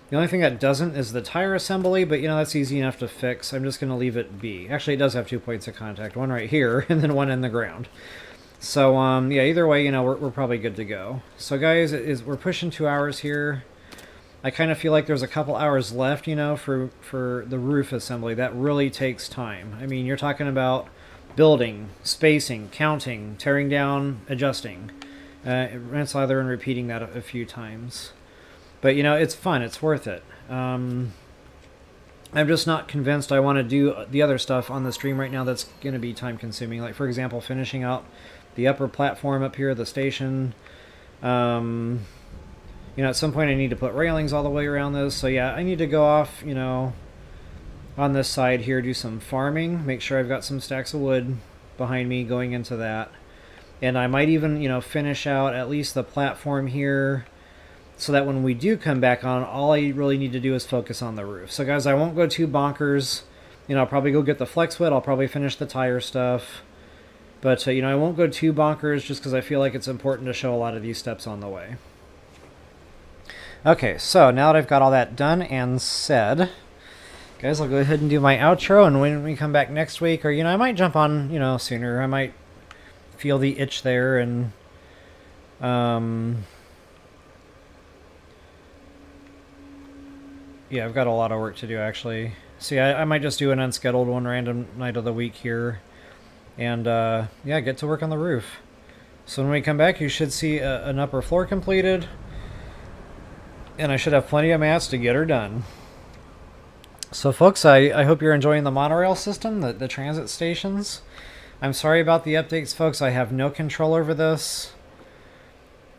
The only thing that doesn't is the tire assembly, but, you know, that's easy enough to fix. I'm just going to leave it be. Actually, it does have 2 points of contact. One right here, and then one in the ground. So, yeah, either way, you know, we're probably good to go. So, guys, we're pushing 2 hours here. I kind of feel like there's a couple hours left, you know, for the roof assembly. That really takes time. I mean, you're talking about building, spacing, counting, tearing down, adjusting. Rinse, lather, and repeating that a few times. But, you know, it's fun. It's worth it. I'm just not convinced I want to do the other stuff on the stream right now that's going to be time-consuming. Like, for example, finishing out the upper platform up here at the station. You know, at some point I need to put railings all the way around this. So, yeah, I need to go off, you know, on this side here, do some farming. Make sure I've got some stacks of wood behind me going into that. And I might even, you know, finish out at least the platform here so that when we do come back on, all I really need to do is focus on the roof. So guys, I won't go too bonkers. You know, I'll probably go get the flex wood. I'll probably finish the tire stuff. But, you know, I won't go too bonkers just because I feel like it's important to show a lot of these steps on the way. Okay, so now that I've got all that done and said, guys, I'll go ahead and do my outro. And when we come back next week, or, you know, I might jump on, you know, sooner. I might feel the itch there and... yeah, I've got a lot of work to do, actually. See, I might just do an unscheduled one random night of the week here. And, yeah, get to work on the roof. So when we come back, you should see an upper floor completed. And I should have plenty of mats to get her done. So, folks, I hope you're enjoying the monorail system, the transit stations. I'm sorry about the updates, folks. I have no control over this.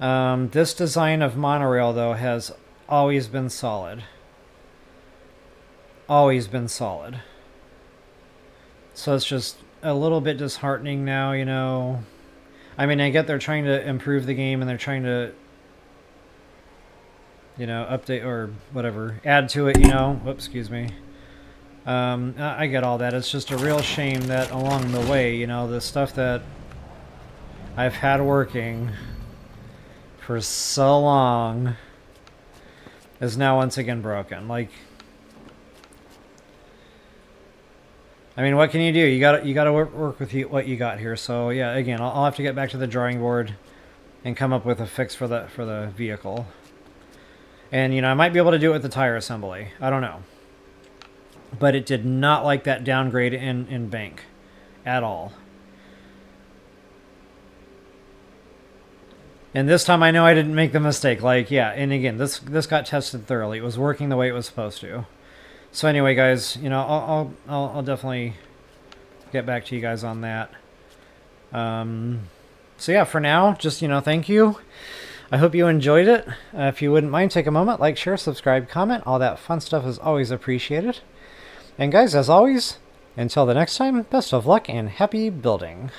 This design of monorail, though, has always been solid. Always been solid. So it's just a little bit disheartening now, you know. I mean, I get they're trying to improve the game and they're trying to, you know, update or whatever, add to it, you know. Whoops, excuse me. I get all that. It's just a real shame that along the way, you know, the stuff that I've had working for so long is now once again broken. Like, I mean, what can you do? You gotta work with what you got here. So yeah, again, I'll have to get back to the drawing board and come up with a fix for the vehicle. And, you know, I might be able to do it with the tire assembly. I don't know. But it did not like that downgrade in bank at all. And this time I know I didn't make the mistake. Like, yeah, and again, this got tested thoroughly. It was working the way it was supposed to. So anyway, guys, you know, I'll definitely get back to you guys on that. So yeah, for now, just, you know, thank you. I hope you enjoyed it. If you wouldn't mind, take a moment, like, share, subscribe, comment. All that fun stuff is always appreciated. And guys, as always, until the next time, best of luck and happy building.